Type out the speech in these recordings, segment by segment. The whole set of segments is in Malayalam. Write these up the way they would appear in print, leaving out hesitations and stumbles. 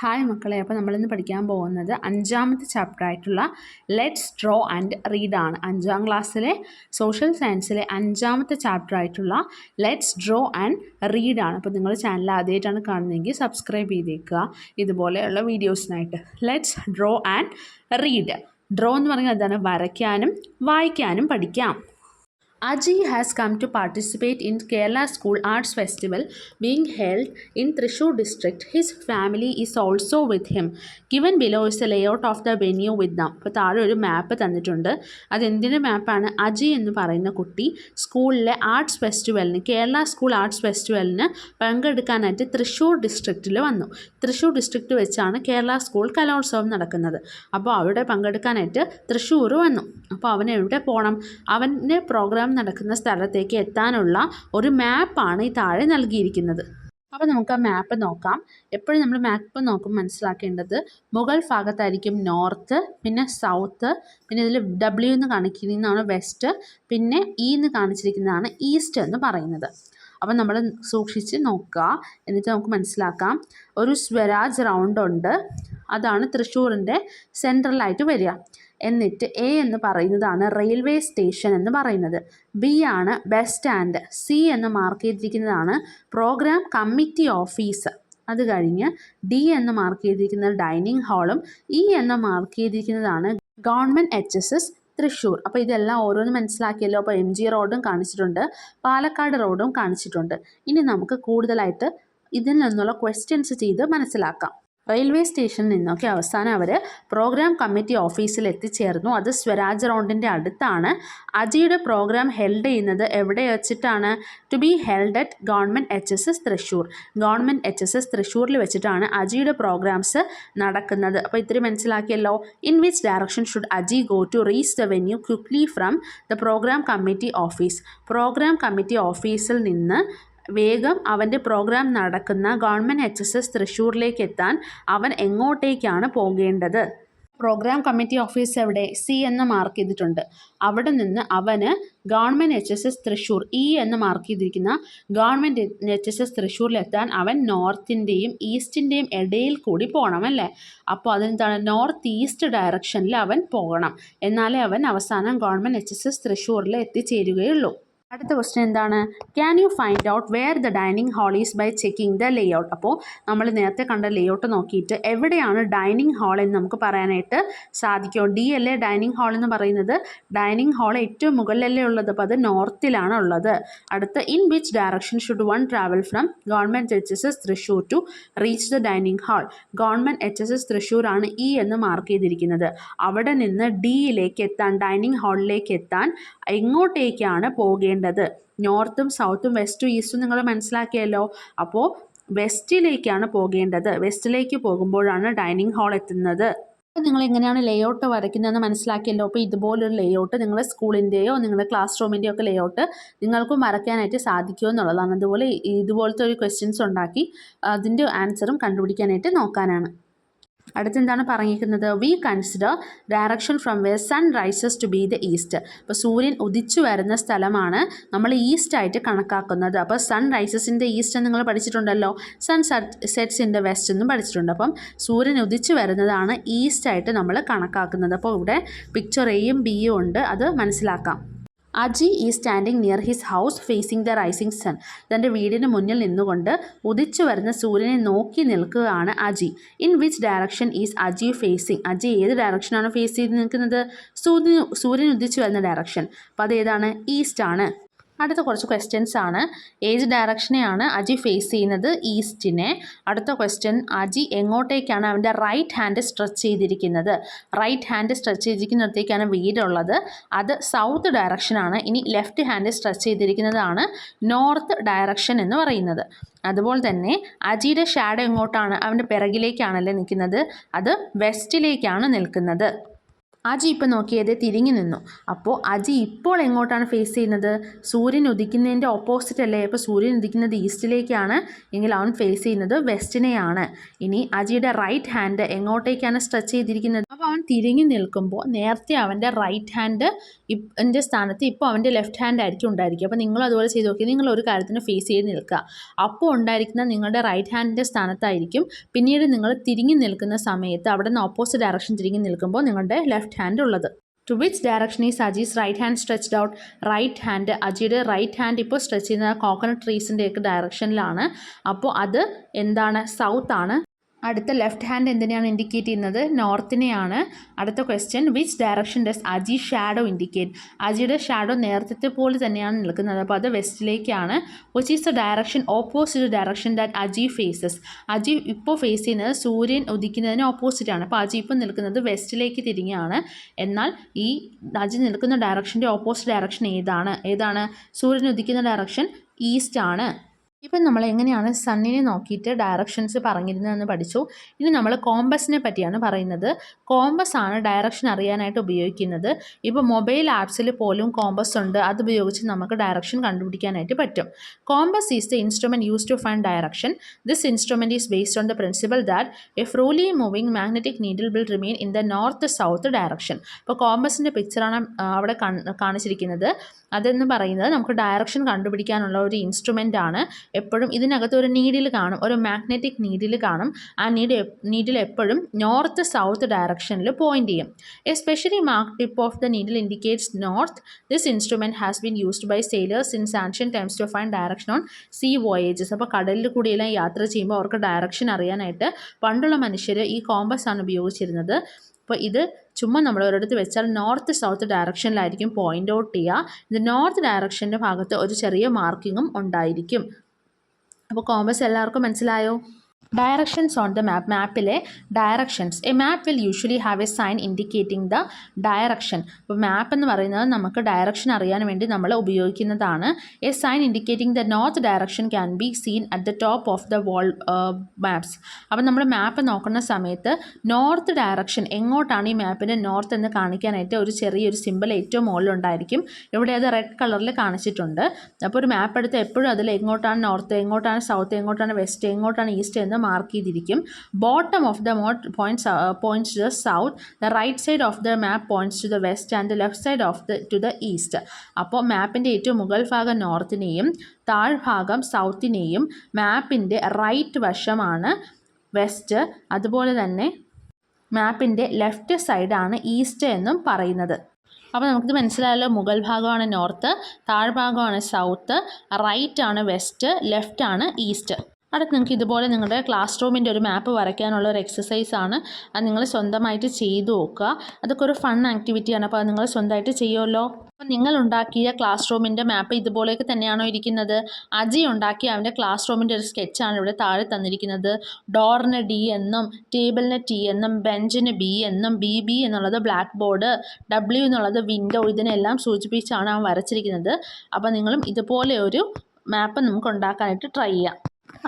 ഹായ് മക്കളെ, അപ്പോൾ നമ്മളിന്ന് പഠിക്കാൻ പോകുന്നത് അഞ്ചാമത്തെ ചാപ്റ്റർ ആയിട്ടുള്ള ലെറ്റ്സ് ഡ്രോ ആൻഡ് റീഡ് ആണ്. 5ാം ക്ലാസ്സിലെ സോഷ്യൽ സയൻസിലെ അഞ്ചാമത്തെ ചാപ്റ്റർ ആയിട്ടുള്ള ലെറ്റ്സ് ഡ്രോ ആൻഡ് റീഡ് ആണ്. അപ്പോൾ നിങ്ങൾ ചാനൽ ആദ്യമായിട്ടാണ് കാണുന്നതെങ്കിൽ സബ്സ്ക്രൈബ് ചെയ്തേക്കുക ഇതുപോലെയുള്ള വീഡിയോസിനായിട്ട്. Let's draw and read. Draw എന്ന് പറഞ്ഞാൽ എന്താണ്? വരയ്ക്കാനും വായിക്കാനും പഠിക്കാം. Aji has come to participate in Kerala School Arts Festival being held in Thrissur district. His family is also with him. Given below is a layout of the venue with them. അപ്പോൾ താഴെ ഒരു മാപ്പ് തന്നിട്ടുണ്ട്. അതെന്തിൻ്റെ മാപ്പാണ്? അജി എന്ന് പറയുന്ന കുട്ടി സ്കൂളിലെ ആർട്സ് ഫെസ്റ്റിവലിന്, കേരള സ്കൂൾ ആർട്സ് ഫെസ്റ്റിവലിന് പങ്കെടുക്കാനായിട്ട് തൃശ്ശൂർ ഡിസ്ട്രിക്റ്റിൽ വന്നു. തൃശ്ശൂർ ഡിസ്ട്രിക്റ്റ് വെച്ചാണ് കേരള സ്കൂൾ കലോത്സവം നടക്കുന്നത്. അപ്പോൾ അവിടെ പങ്കെടുക്കാനായിട്ട് തൃശ്ശൂർ വന്നു. അപ്പോൾ അവൻ എവിടെ പോകണം? അവൻ്റെ പ്രോഗ്രാം നടക്കുന്ന സ്ഥലത്തേക്ക് എത്താനുള്ള ഒരു മാപ്പാണ് ഈ താഴെ നൽകിയിരിക്കുന്നത്. അപ്പോൾ നമുക്ക് ആ മാപ്പ് നോക്കാം. എപ്പോഴും നമ്മൾ മാപ്പ് നോക്കുമ്പോൾ മനസ്സിലാക്കേണ്ടത് മുകൾ ഭാഗത്തായിരിക്കും നോർത്ത്, പിന്നെ സൗത്ത്, പിന്നെ ഇതിൽ W എന്ന് കാണിക്കുന്നതാണ് വെസ്റ്റ്, പിന്നെ E എന്ന് കാണിച്ചിരിക്കുന്നതാണ് ഈസ്റ്റ് എന്ന് പറയുന്നത്. അപ്പം നമ്മൾ സൂക്ഷിച്ച് നോക്കുക, എന്നിട്ട് നമുക്ക് മനസ്സിലാക്കാം. ഒരു സ്വരാജ് റൗണ്ട് ഉണ്ട്, അതാണ് തൃശ്ശൂരിൻ്റെ സെൻട്രലായിട്ട് വരിക. എന്നിട്ട് A എന്ന് പറയുന്നതാണ് റെയിൽവേ സ്റ്റേഷൻ എന്ന് പറയുന്നത്. B ആണ് ബസ് സ്റ്റാൻഡ്. C എന്ന് മാർക്ക് ചെയ്തിരിക്കുന്നതാണ് പ്രോഗ്രാം കമ്മിറ്റി ഓഫീസ്. അത് കഴിഞ്ഞ് D എന്ന് മാർക്ക് ചെയ്തിരിക്കുന്നത് ഡൈനിങ് ഹാളും E എന്ന് മാർക്ക് ചെയ്തിരിക്കുന്നതാണ് ഗവൺമെൻറ് HSS തൃശ്ശൂർ. അപ്പോൾ ഇതെല്ലാം ഓരോന്ന് മനസ്സിലാക്കിയല്ലോ. അപ്പോൾ MG റോഡും കാണിച്ചിട്ടുണ്ട്, പാലക്കാട് റോഡും കാണിച്ചിട്ടുണ്ട്. ഇനി നമുക്ക് കൂടുതലായിട്ട് ഇതിൽ നിന്നുള്ള ക്വസ്റ്റ്യൻസ് ചെയ്ത് മനസ്സിലാക്കാം. റെയിൽവേ സ്റ്റേഷനിൽ നിന്നൊക്കെ അവസാനം അവർ പ്രോഗ്രാം കമ്മിറ്റി ഓഫീസിൽ എത്തിച്ചേർന്നു. അത് സ്വരാജ് റൗണ്ടിൻ്റെ അടുത്താണ്. അജിയുടെ പ്രോഗ്രാം ഹെൽഡ് ചെയ്യുന്നത് എവിടെ വെച്ചിട്ടാണ്? To be held at government HSS Thrissur. Government HSS തൃശ്ശൂരിൽ വെച്ചിട്ടാണ് അജിയുടെ പ്രോഗ്രാംസ് നടക്കുന്നത്. അപ്പോൾ ഇത്തിരി മനസ്സിലാക്കിയല്ലോ. In which direction should Aji go to reach the venue quickly from the programme committee office. Programme committee ഓഫീസിൽ നിന്ന് വേഗം അവൻ്റെ പ്രോഗ്രാം നടക്കുന്ന ഗവൺമെൻറ് HSS തൃശ്ശൂരിലേക്ക് എത്താൻ അവൻ എങ്ങോട്ടേക്കാണ് പോകേണ്ടത്? പ്രോഗ്രാം കമ്മിറ്റി ഓഫീസ് എവിടെ? C എന്ന് മാർക്ക് ചെയ്തിട്ടുണ്ട്. അവിടെ നിന്ന് അവന് ഗവൺമെൻറ് HSS തൃശ്ശൂർ, E എന്ന് മാർക്ക് ചെയ്തിരിക്കുന്ന ഗവൺമെൻറ് HSS തൃശ്ശൂരിലെത്താൻ അവൻ നോർത്തിൻ്റെയും ഈസ്റ്റിൻ്റെയും ഇടയിൽ കൂടി പോകണം അല്ലേ? അപ്പോൾ അതെന്താണ്? നോർത്ത് ഈസ്റ്റ് ഡയറക്ഷനിൽ അവൻ പോകണം. എന്നാലേ അവൻ അവസാനം ഗവൺമെൻറ് HSS തൃശ്ശൂരിൽ എത്തിച്ചേരുകയുള്ളൂ. അടുത്ത ക്വസ്റ്റ്യൻ എന്താണ്? Can you find out where the dining hall is by checking the layout. അപ്പോൾ നമ്മൾ നേരത്തെ കണ്ട ലേഔട്ട് നോക്കിയിട്ട് എവിടെയാണ് ഡൈനിങ് ഹാൾ എന്ന് നമുക്ക് പറയാനായിട്ട് സാധിക്കും. D അല്ലേ ഡൈനിങ് ഹാൾ എന്ന് പറയുന്നത്? ഡൈനിങ് ഹാൾ ഏറ്റവും മുകളിലല്ലേ ഉള്ളത്, അപ്പോൾ അത് നോർത്തിലാണ് ഉള്ളത്. അടുത്ത in which direction should one travel from government HSS Thrissur to reach the dining hall. Government HSS തൃശ്ശൂരാണ് E എന്ന് മാർക്ക് ചെയ്തിരിക്കുന്നത്. അവിടെ നിന്ന് Dയിലേക്ക് എത്താൻ, ഡൈനിങ് ഹാളിലേക്ക് എത്താൻ എങ്ങോട്ടേക്കാണ് പോകേണ്ടത്? നോർത്തും സൗത്തും വെസ്റ്റും ഈസ്റ്റും നിങ്ങൾ മനസ്സിലാക്കിയല്ലോ. അപ്പോൾ വെസ്റ്റിലേക്കാണ് പോകേണ്ടത്. വെസ്റ്റിലേക്ക് പോകുമ്പോഴാണ് ഡൈനിങ് ഹാൾ എത്തുന്നത്. അപ്പോൾ നിങ്ങൾ എങ്ങനെയാണ് ലേഔട്ട് വരയ്ക്കുന്നതെന്ന് മനസ്സിലാക്കിയല്ലോ. അപ്പോൾ ഇതുപോലൊരു ലേഔട്ട് നിങ്ങളുടെ സ്കൂളിൻ്റെയോ നിങ്ങളുടെ ക്ലാസ് റൂമിൻ്റെയോ ഒക്കെ ലേഔട്ട് നിങ്ങൾക്കും വരയ്ക്കാനായിട്ട് സാധിക്കുമോ എന്നുള്ളതാണ്. അതുപോലെ ഇതുപോലത്തെ ഒരു ക്വസ്റ്റ്യൻസ് ഉണ്ടാക്കി അതിൻ്റെ ആൻസറും കണ്ടുപിടിക്കാനായിട്ട് നോക്കാനാണ്. അടുത്തെന്താണ് പറഞ്ഞിരിക്കുന്നത്? We consider direction from where sun rises to be the east. അപ്പോൾ സൂര്യൻ ഉദിച്ചു വരുന്ന സ്ഥലമാണ് നമ്മൾ ഈസ്റ്റ് ആയിട്ട് കണക്കാക്കുന്നത്. അപ്പോൾ sun rises in the east എന്ന് നിങ്ങൾ പഠിച്ചിട്ടുണ്ടല്ലോ. Sun sets in the west എന്നും പഠിച്ചിട്ടുണ്ട്. അപ്പം സൂര്യൻ ഉദിച്ചു വരുന്നതാണ് ഈസ്റ്റ് ആയിട്ട് നമ്മൾ കണക്കാക്കുന്നത്. അപ്പോൾ ഇവിടെ പിക്ചർ Aയും Bയും ഉണ്ട്, അത് മനസ്സിലാക്കാം. Aji is standing near his house facing the rising sun. തൻ്റെ വീടിന് മുന്നിൽ നിന്നുകൊണ്ട് ഉദിച്ചു വരുന്ന സൂര്യനെ നോക്കി നിൽക്കുകയാണ് Aji. In which direction is Aji facing. Aji ഏത് ഡയറക്ഷനാണ് ഫേസ് ചെയ്ത് നിൽക്കുന്നത്? സൂര്യൻ ഉദിച്ചു വരുന്ന ഡയറക്ഷൻ. അപ്പോൾ അതേതാണ്? ഈസ്റ്റ് ആണ്. അടുത്ത കുറച്ച് ക്വസ്റ്റ്യൻസ് ആണ്. ഏത് ഡയറക്ഷനെയാണ് അജി ഫേസ് ചെയ്യുന്നത്? ഈസ്റ്റിനെ. അടുത്ത ക്വസ്റ്റ്യൻ, അജി എങ്ങോട്ടേക്കാണ് അവൻ്റെ റൈറ്റ് ഹാൻഡ് സ്ട്രെച്ച് ചെയ്തിരിക്കുന്നത്? റൈറ്റ് ഹാൻഡ് സ്ട്രെച്ച് ചെയ്തിരിക്കുന്നിടത്തേക്കാണ് വീടുള്ളത്, അത് സൗത്ത് ഡയറക്ഷനാണ്. ഇനി ലെഫ്റ്റ് ഹാൻഡ് സ്ട്രെച്ച് ചെയ്തിരിക്കുന്നതാണ് നോർത്ത് ഡയറക്ഷൻ എന്ന് പറയുന്നത്. അതുപോലെ തന്നെ അജിയുടെ ഷാഡോ എങ്ങോട്ടാണ്? അവൻ്റെ പിറകിലേക്കാണല്ലേ നിൽക്കുന്നത്, അത് വെസ്റ്റിലേക്കാണ് നിൽക്കുന്നത്. അജി ഇപ്പം നോക്കിയത് തിരിഞ്ഞു നിന്നു. അപ്പോൾ അജി ഇപ്പോൾ എങ്ങോട്ടാണ് ഫേസ് ചെയ്യുന്നത്? സൂര്യൻ ഉദിക്കുന്നതിൻ്റെ ഓപ്പോസിറ്റ് അല്ലേ? അപ്പോൾ സൂര്യൻ ഉദിക്കുന്നത് ഈസ്റ്റിലേക്കാണ് എങ്കിൽ അവൻ ഫേസ് ചെയ്യുന്നത് വെസ്റ്റിനെയാണ്. ഇനി അജിയുടെ റൈറ്റ് ഹാൻഡ് എങ്ങോട്ടേക്കാണ് സ്ട്രെച്ച് ചെയ്തിരിക്കുന്നത്? അപ്പോൾ അവൻ തിരിഞ്ഞു നിൽക്കുമ്പോൾ നേരത്തെ അവൻ്റെ റൈറ്റ് ഹാൻഡ് എൻ്റെ സ്ഥാനത്ത് ഇപ്പോൾ അവൻ്റെ ലെഫ്റ്റ് ഹാൻഡ് ആയിരിക്കും ഉണ്ടായിരിക്കും. അപ്പോൾ നിങ്ങൾ അതുപോലെ ചെയ്ത് നോക്കി. നിങ്ങൾ ഒരു കാര്യത്തിന് ഫേസ് ചെയ്ത് നിൽക്കുക. അപ്പോൾ ഉണ്ടായിരിക്കുന്ന നിങ്ങളുടെ റൈറ്റ് ഹാൻഡിൻ്റെ സ്ഥാനത്തായിരിക്കും പിന്നീട് നിങ്ങൾ തിരിഞ്ഞു നിൽക്കുന്ന സമയത്ത് അവിടെ നിന്ന് ഓപ്പോസിറ്റ് ഡയറക്ഷൻ തിരിഞ്ഞു നിൽക്കുമ്പോൾ നിങ്ങളുടെ ലെഫ്റ്റ് ഹാൻഡ് ഉള്ളത്. To which direction is Aji's right hand stretched out? Right hand, അജിയുടെ റൈറ്റ് ഹാൻഡ് ഇപ്പോൾ സ്ട്രെച്ച് ചെയ്യുന്ന കോക്കനട്ട് ട്രീസിൻ്റെയൊക്കെ ഡയറക്ഷനിലാണ്. അപ്പോൾ അത് എന്താണ്? സൗത്ത് ആണ്. അടുത്ത ലെഫ്റ്റ് ഹാൻഡ് എന്തിനാണ് ഇൻഡിക്കേറ്റ് ചെയ്യുന്നത്? നോർത്തിനെയാണ്. അടുത്ത question, which direction does Aji shadow indicate? അജിയുടെ ഷാഡോ നേരത്തെ പോലെ തന്നെയാണ് നിൽക്കുന്നത്. അപ്പോൾ അത് വെസ്റ്റിലേക്കാണ്. Which is the direction opposite direction that Aji faces? Aji ഇപ്പോൾ ഫേസ് ചെയ്യുന്നത് സൂര്യൻ ഉദിക്കുന്നതിന് ഓപ്പോസിറ്റാണ്. അപ്പോൾ അജി ഇപ്പോൾ നിൽക്കുന്നത് വെസ്റ്റിലേക്ക് തിരിഞ്ഞാണ്. എന്നാൽ ഈ അജി നിൽക്കുന്ന ഡയറക്ഷൻ്റെ ഓപ്പോസിറ്റ് ഡയറക്ഷൻ ഏതാണ്? സൂര്യൻ ഉദിക്കുന്ന ഡയറക്ഷൻ ഈസ്റ്റ് ആണ്. ഇപ്പം നമ്മൾ എങ്ങനെയാണ് സണ്ണിനെ നോക്കിയിട്ട് ഡയറക്ഷൻസ് പറഞ്ഞിരുന്നതെന്ന് പഠിച്ചു. ഇനി നമ്മൾ കോമ്പസിനെ പറ്റിയാണ് പറയുന്നത്. കോമ്പസ് ആണ് ഡയറക്ഷൻ അറിയാനായിട്ട് ഉപയോഗിക്കുന്നത്. ഇപ്പോൾ മൊബൈൽ ആപ്സിൽ പോലും കോമ്പസ് ഉണ്ട്. അത് ഉപയോഗിച്ച് നമുക്ക് ഡയറക്ഷൻ കണ്ടുപിടിക്കാനായിട്ട് പറ്റും. Compass is the instrument use to find direction. This instrument is based on the principle that a freely moving magnetic needle will remain in the north south direction. ഇപ്പോൾ കോമ്പസിൻ്റെ പിക്ചറാണ് അവിടെ കാണിച്ചിരിക്കുന്നത്. അതെന്ന് പറയുന്നത് നമുക്ക് ഡയറക്ഷൻ കണ്ടുപിടിക്കാനുള്ള ഒരു ഇൻസ്ട്രുമെൻ്റ് ആണ്. എപ്പോഴും ഇതിനകത്ത് ഒരു നീഡിൽ കാണും, ഒരു മാഗ്നറ്റിക് നീഡിൽ കാണും. ആ നീഡിൽ എപ്പോഴും നോർത്ത് സൗത്ത് ഡയറക്ഷനിൽ പോയിന്റ് ചെയ്യും. Especially mark tip of the needle indicates north. This instrument has been used by sailors in ancient times to find direction on sea voyages. അപ്പോൾ കടലിൽ കൂടിയെല്ലാം യാത്ര ചെയ്യുമ്പോൾ അവർക്ക് ഡയറക്ഷൻ അറിയാനായിട്ട് പണ്ടുള്ള മനുഷ്യർ ഈ കോമ്പസ് ആണ് ഉപയോഗിച്ചിരുന്നത്. അപ്പോൾ ഇത് ചുമ്മാ നമ്മൾ ഒരിടത്ത് വെച്ചാൽ നോർത്ത് സൗത്ത് ഡയറക്ഷനിലായിരിക്കും പോയിൻ്റ് ഔട്ട് ചെയ്യുക. ഇത് നോർത്ത് ഡയറക്ഷൻ്റെ ഭാഗത്ത് ഒരു ചെറിയ മാർക്കിങ്ങും ഉണ്ടായിരിക്കും. അപ്പോൾ കോമ്പസ് എല്ലാവർക്കും മനസ്സിലായോ? Directions on the map. മാപ്പിലെ directions. A map will usually have a sign indicating the direction. അപ്പോൾ മാപ്പ് എന്ന് പറയുന്നത് നമുക്ക് ഡയറക്ഷൻ അറിയാൻ വേണ്ടി നമ്മൾ ഉപയോഗിക്കുന്നതാണ്. A sign indicating the north direction can be seen at the top of the wall maps. അപ്പോൾ നമ്മൾ മാപ്പ് നോക്കുന്ന സമയത്ത് നോർത്ത് ഡയറക്ഷൻ എങ്ങോട്ടാണ് ഈ മാപ്പിൻ്റെ നോർത്ത് എന്ന് കാണിക്കാനായിട്ട് ഒരു ചെറിയൊരു സിമ്പിൾ ഏറ്റവും മുകളിലുണ്ടായിരിക്കും. ഇവിടെ അത് റെഡ് കളറിൽ കാണിച്ചിട്ടുണ്ട്. അപ്പോൾ ഒരു മാപ്പ് എടുത്ത് എപ്പോഴും അതിൽ എങ്ങോട്ടാണ് നോർത്ത്, എങ്ങോട്ടാണ് സൗത്ത്, എങ്ങോട്ടാണ് വെസ്റ്റ്, എങ്ങോട്ടാണ് ഈസ്റ്റ് എന്ന് മാർക്ക് ചെയ്തിരിക്കും. Bottom of the points to the south, the right side of the map points to the west and the left side of to the east. അപ്പോൾ മാപ്പിൻ്റെ ഏറ്റവും മുകൾ ഭാഗം നോർത്തിനെയും താഴ്ഭാഗം സൗത്തിനെയും മാപ്പിൻ്റെ റൈറ്റ് വശമാണ് വെസ്റ്റ്. അതുപോലെ തന്നെ മാപ്പിൻ്റെ ലെഫ്റ്റ് സൈഡാണ് ഈസ്റ്റ് എന്നും പറയുന്നത്. അപ്പോൾ നമുക്കിത് മനസ്സിലായല്ലോ. മുകൾ ഭാഗമാണ് നോർത്ത്, താഴ്ഭാഗമാണ് സൗത്ത്, റൈറ്റ് ആണ് വെസ്റ്റ്, ലെഫ്റ്റ് ആണ് ഈസ്റ്റ്. അടുത്ത് നിങ്ങൾക്ക് ഇതുപോലെ നിങ്ങളുടെ ക്ലാസ് റൂമിൻ്റെ ഒരു മാപ്പ് വരയ്ക്കാനുള്ള ഒരു എക്സസൈസാണ്. അത് നിങ്ങൾ സ്വന്തമായിട്ട് ചെയ്തു നോക്കുക. അതൊക്കെ ഒരു ഫൺ ആക്ടിവിറ്റിയാണ്. അപ്പോൾ അത് നിങ്ങൾ സ്വന്തമായിട്ട് ചെയ്യുമല്ലോ. അപ്പോൾ നിങ്ങൾ ഉണ്ടാക്കിയ ക്ലാസ് റൂമിൻ്റെ മാപ്പ് ഇതുപോലെയൊക്കെ തന്നെയാണോ ഇരിക്കുന്നത്? അജി ഉണ്ടാക്കിയ അവൻ്റെ ക്ലാസ് റൂമിൻ്റെ ഒരു സ്കെച്ചാണ് ഇവിടെ താഴെ തന്നിരിക്കുന്നത്. ഡോറിന് ഡി എന്നും ടേബിളിന് ടി എന്നും ബെഞ്ചിന് ബി എന്നും ബി എന്നുള്ളത് ബ്ലാക്ക് ബോർഡ്, ഡബ്ല്യു എന്നുള്ളത് വിൻഡോ, ഇതിനെല്ലാം സൂചിപ്പിച്ചാണ് അവൻ വരച്ചിരിക്കുന്നത്. അപ്പോൾ നിങ്ങളും ഇതുപോലെ ഒരു മാപ്പ് നമുക്ക് ഉണ്ടാക്കാനായിട്ട് ട്രൈ ചെയ്യാം.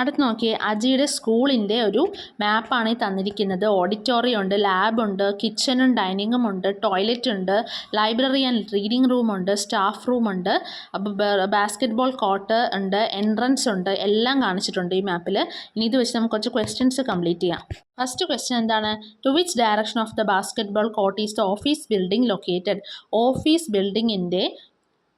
അടുത്ത് നോക്കിയേ, അജിയുടെ സ്കൂളിൻ്റെ ഒരു മാപ്പാണ് ഈ തന്നിരിക്കുന്നത്. ഓഡിറ്റോറിയം ഉണ്ട്, ലാബുണ്ട്, കിച്ചണും ഡൈനിങ്ങും ഉണ്ട്, ടോയ്ലറ്റ് ഉണ്ട്, ലൈബ്രറി ആൻഡ് റീഡിംഗ് റൂമുണ്ട്, സ്റ്റാഫ് റൂമുണ്ട്, അപ്പോൾ ബാസ്കറ്റ്ബോൾ കോർട്ട് ഉണ്ട്, എൻട്രൻസ് ഉണ്ട്, എല്ലാം കാണിച്ചിട്ടുണ്ട് ഈ മാപ്പിൽ. ഇനി ഇത് വെച്ച് നമുക്ക് കുറച്ച് ക്വസ്റ്റ്യൻസ് കംപ്ലീറ്റ് ചെയ്യാം. ഫസ്റ്റ് ക്വസ്റ്റ്യൻ എന്താണ്? To which direction of the basketball court is the office building located? Office ബിൽഡിങ്ങിൻ്റെ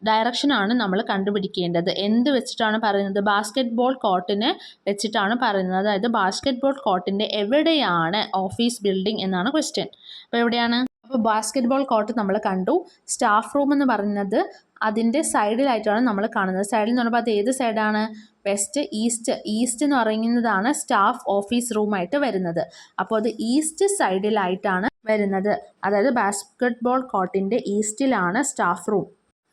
ഡയറക്ഷനാണ് നമ്മൾ കണ്ടുപിടിക്കേണ്ടത്. എന്ത് വെച്ചിട്ടാണ് പറയുന്നത്? ബാസ്കറ്റ്ബോൾ കോർട്ടിനെ വെച്ചിട്ടാണ് പറയുന്നത്. അതായത് ബാസ്കറ്റ്ബോൾ കോർട്ടിൻ്റെ എവിടെയാണ് ഓഫീസ് ബിൽഡിംഗ് എന്നാണ് ക്വസ്റ്റ്യൻ. അപ്പോൾ എവിടെയാണ്? അപ്പോൾ ബാസ്കറ്റ്ബോൾ കോർട്ട് നമ്മൾ കണ്ടു. സ്റ്റാഫ് റൂം എന്ന് പറയുന്നത് അതിൻ്റെ സൈഡിലായിട്ടാണ് നമ്മൾ കാണുന്നത്. സൈഡിൽ എന്ന് പറയുമ്പോൾ അത് ഏത് സൈഡാണ്? വെസ്റ്റ്, ഈസ്റ്റ് എന്ന് പറയുന്നതാണ് സ്റ്റാഫ് ഓഫീസ് റൂമായിട്ട് വരുന്നത്. അപ്പോൾ അത് ഈസ്റ്റ് സൈഡിലായിട്ടാണ് വരുന്നത്. അതായത് ബാസ്കറ്റ്ബോൾ കോർട്ടിൻ്റെ ഈസ്റ്റിലാണ് സ്റ്റാഫ് റൂം.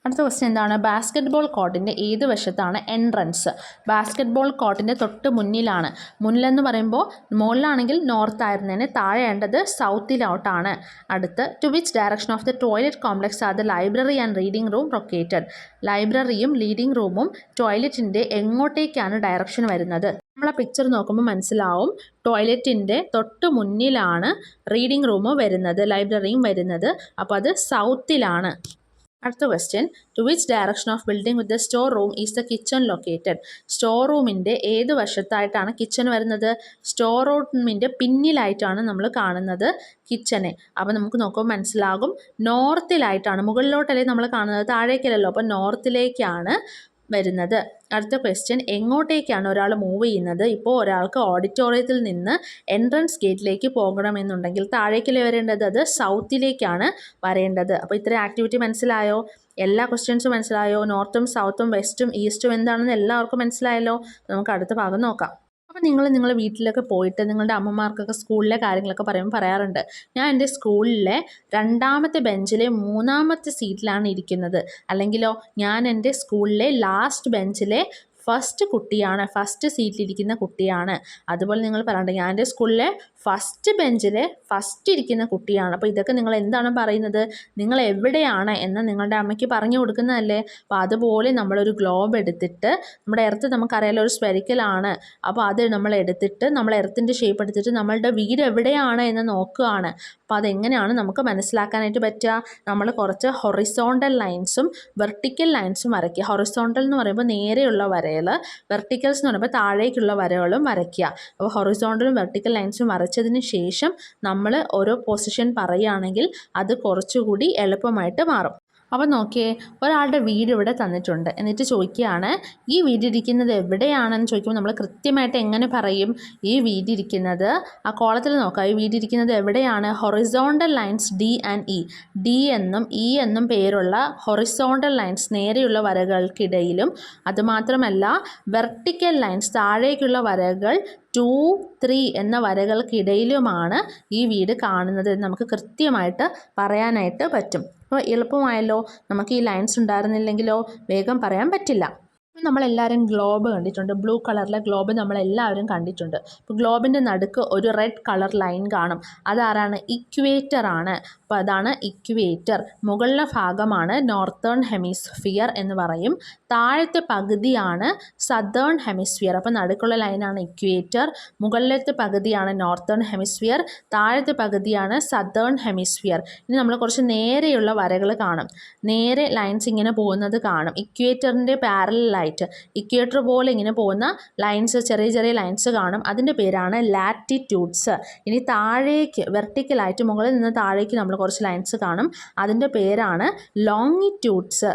അടുത്ത ക്വസ്റ്റ്യൻ എന്താണ്? ബാസ്കറ്റ്ബോൾ കോർട്ടിൻ്റെ ഏത് വശത്താണ് എൻട്രൻസ്? ബാസ്കറ്റ്ബോൾ കോർട്ടിൻ്റെ തൊട്ട് മുന്നിലാണ്. മുന്നിലെന്ന് പറയുമ്പോൾ മുകളിലാണെങ്കിൽ നോർത്ത് ആയിരുന്നതിന് താഴെയേണ്ടത് സൗത്തിലോട്ടാണ്. അടുത്ത് to which direction of the toilet complex are the library and reading room located? ലൈബ്രറിയും റീഡിംഗ് റൂമും ടോയ്ലറ്റിൻ്റെ എങ്ങോട്ടേക്കാണ് ഡയറക്ഷൻ വരുന്നത്? നമ്മൾ ആ പിക്ചർ നോക്കുമ്പോൾ മനസ്സിലാവും ടോയ്ലറ്റിൻ്റെ തൊട്ട് മുന്നിലാണ് റീഡിംഗ് റൂം വരുന്നത്, ലൈബ്രറിയും വരുന്നത്. അപ്പോൾ അത് സൗത്തിലാണ്. അടുത്ത question to which direction of building with the store room is the kitchen located? Store റൂമിൻ്റെ ഏത് വശത്തായിട്ടാണ് കിച്ചൺ വരുന്നത്? സ്റ്റോർ റൂമിൻ്റെ പിന്നിലായിട്ടാണ് നമ്മൾ കാണുന്നത് കിച്ചനെ. അപ്പോൾ നമുക്ക് നോക്കുമ്പോൾ മനസ്സിലാകും നോർത്തിലായിട്ടാണ്. മുകളിലോട്ടല്ലേ നമ്മൾ കാണുന്നത്, താഴേക്കല്ലല്ലോ. അപ്പോൾ നോർത്തിലേക്കാണ് വരുന്നത്. അടുത്ത ക്വസ്റ്റ്യൻ എങ്ങോട്ടേക്കാണ് ഒരാൾ മൂവ് ചെയ്യുന്നത്? ഇപ്പോൾ ഒരാൾക്ക് ഓഡിറ്റോറിയത്തിൽ നിന്ന് എൻട്രൻസ് ഗേറ്റിലേക്ക് പോകണമെന്നുണ്ടെങ്കിൽ താഴേക്കല്ലേ വരേണ്ടത്? അത് സൗത്തിലേക്കാണ് വരേണ്ടത്. അപ്പോൾ ഇത്രയും ആക്ടിവിറ്റി മനസ്സിലായോ? എല്ലാ ക്വസ്റ്റ്യൻസും മനസ്സിലായോ? നോർത്തും സൗത്തും വെസ്റ്റും ഈസ്റ്റും എന്താണെന്ന് എല്ലാവർക്കും മനസ്സിലായല്ലോ. നമുക്ക് അടുത്ത ഭാഗം നോക്കാം. അപ്പോൾ നിങ്ങളുടെ വീട്ടിലൊക്കെ പോയിട്ട് നിങ്ങളുടെ അമ്മമാർക്കൊക്കെ സ്കൂളിലെ കാര്യങ്ങളൊക്കെ പറയുമ്പോൾ പറയാറുണ്ട്, ഞാൻ എൻ്റെ സ്കൂളിലെ 2ാമത്തെ ബെഞ്ചിലെ 3ാമത്തെ സീറ്റിലാണ് ഇരിക്കുന്നത്, അല്ലെങ്കിലോ ഞാൻ എൻ്റെ സ്കൂളിലെ ലാസ്റ്റ് ബെഞ്ചിലെ ഫസ്റ്റ് സീറ്റിലിരിക്കുന്ന കുട്ടിയാണ്. അതുപോലെ നിങ്ങൾ പറയണ്ട, ഞാൻ എൻ്റെ സ്കൂളിലെ ഫസ്റ്റ് ബെഞ്ചിലെ ഫസ്റ്റ് ഇരിക്കുന്ന കുട്ടിയാണ്. അപ്പോൾ ഇതൊക്കെ നിങ്ങൾ എന്താണ് പറയുന്നത്? നിങ്ങൾ എവിടെയാണ് എന്ന് നിങ്ങളുടെ അമ്മയ്ക്ക് പറഞ്ഞു കൊടുക്കുന്നതല്ലേ. അപ്പോൾ അതുപോലെ നമ്മളൊരു ഗ്ലോബ് എടുത്തിട്ട്, നമ്മുടെ എർത്ത് നമുക്കറിയാലോ ഒരു സ്പെരിക്കലാണ്. അപ്പോൾ അത് നമ്മൾ എടുത്തിട്ട്, നമ്മൾ എർത്തിൻ്റെ ഷേപ്പ് എടുത്തിട്ട് നമ്മളുടെ വീട് എവിടെയാണ് എന്ന് നോക്കുകയാണ്. അപ്പോൾ അതെങ്ങനെയാണ് നമുക്ക് മനസ്സിലാക്കാനായിട്ട് പറ്റുക? നമ്മൾ കുറച്ച് ഹൊറിസോണ്ടൽ ലൈൻസും വെർട്ടിക്കൽ ലൈൻസും വരയ്ക്കുക. ഹൊറിസോണ്ടൽ എന്ന് പറയുമ്പോൾ നേരെയുള്ള വരകൾ, വെർട്ടിക്കൽസ് എന്ന് പറയുമ്പോൾ താഴേക്കുള്ള വരകളും വരയ്ക്കുക. അപ്പോൾ ഹൊറിസോണ്ടലും വെർട്ടിക്കൽ ലൈൻസും വരച്ചതിന് ശേഷം നമ്മൾ ഓരോ പൊസിഷൻ പറയുകയാണെങ്കിൽ അത് കുറച്ചുകൂടി എളുപ്പമായിട്ട് മാറും. അപ്പോൾ നോക്കിയേ, ഒരാളുടെ വീട് ഇവിടെ തന്നിട്ടുണ്ട്. എന്നിട്ട് ചോദിക്കുകയാണ് ഈ വീടിരിക്കുന്നത് എവിടെയാണെന്ന് ചോദിക്കുമ്പോൾ നമ്മൾ കൃത്യമായിട്ട് എങ്ങനെ പറയും? ഈ വീടിരിക്കുന്നത്, ആ കോളത്തിൽ നോക്കാം, ഈ വീടിരിക്കുന്നത് എവിടെയാണ്? Horizontal lines D and E. D എന്നും ഇ എന്നും പേരുള്ള ഹൊറിസോണ്ടൽ ലൈൻസ് നേരെയുള്ള വരകൾക്കിടയിലും, അതുമാത്രമല്ല വെർട്ടിക്കൽ ലൈൻസ് താഴേക്കുള്ള വരകൾ 2, 3 എന്ന വരകൾക്കിടയിലുമാണ് ഈ വീട് കാണുന്നത് എന്ന് നമുക്ക് കൃത്യമായിട്ട് പറയാനായിട്ട് പറ്റും. അപ്പോൾ എളുപ്പമായല്ലോ. നമുക്ക് ഈ ലൈൻസ് ഉണ്ടായിരുന്നില്ലെങ്കിലോ വേഗം പറയാൻ പറ്റില്ല. നമ്മളെല്ലാവരും ഗ്ലോബ് കണ്ടിട്ടുണ്ട്. ബ്ലൂ കളറിലെ ഗ്ലോബ് നമ്മളെല്ലാവരും കണ്ടിട്ടുണ്ട്. അപ്പോൾ ഗ്ലോബിൻ്റെ നടുക്ക് ഒരു റെഡ് കളർ ലൈൻ കാണും. അതാരാണ്? ഇക്വേറ്റർ ആണ്. അപ്പോൾ അതാണ് ഇക്വേറ്റർ. മുകളിലെ ഭാഗമാണ് നോർത്തേൺ ഹെമിസ്ഫിയർ എന്ന് പറയും. താഴത്തെ പകുതിയാണ് സദേൺ ഹെമിസ്ഫിയർ. അപ്പോൾ നടുക്കുള്ള ലൈനാണ് ഇക്വേറ്റർ. മുകളിലത്തെ പകുതിയാണ് നോർത്തേൺ ഹെമിസ്ഫിയർ. താഴത്തെ പകുതിയാണ് സദേൺ ഹെമിസ്ഫിയർ. ഇനി നമ്മൾ കുറച്ച് നേരെയുള്ള വരകൾ കാണും. നേരെ ലൈൻസ് ഇങ്ങനെ പോകുന്നത് കാണും. ഇക്വേറ്ററിൻ്റെ പാരലായിട്ട് ഇക്വേറ്റർ പോലെ ഇങ്ങനെ പോകുന്ന ലൈൻസ്, ചെറിയ ചെറിയ ലൈൻസ് കാണും. അതിൻ്റെ പേരാണ് ലാറ്റിറ്റ്യൂഡ്സ്. ഇനി താഴേക്ക് വെർട്ടിക്കലായിട്ട് മുകളിൽ നിന്ന് താഴേക്ക് നമ്മൾ കുറച്ച് ലൈൻസ് കാണും. അതിൻ്റെ പേരാണ് ലോങ്ങിറ്റ്യൂഡ്സ്.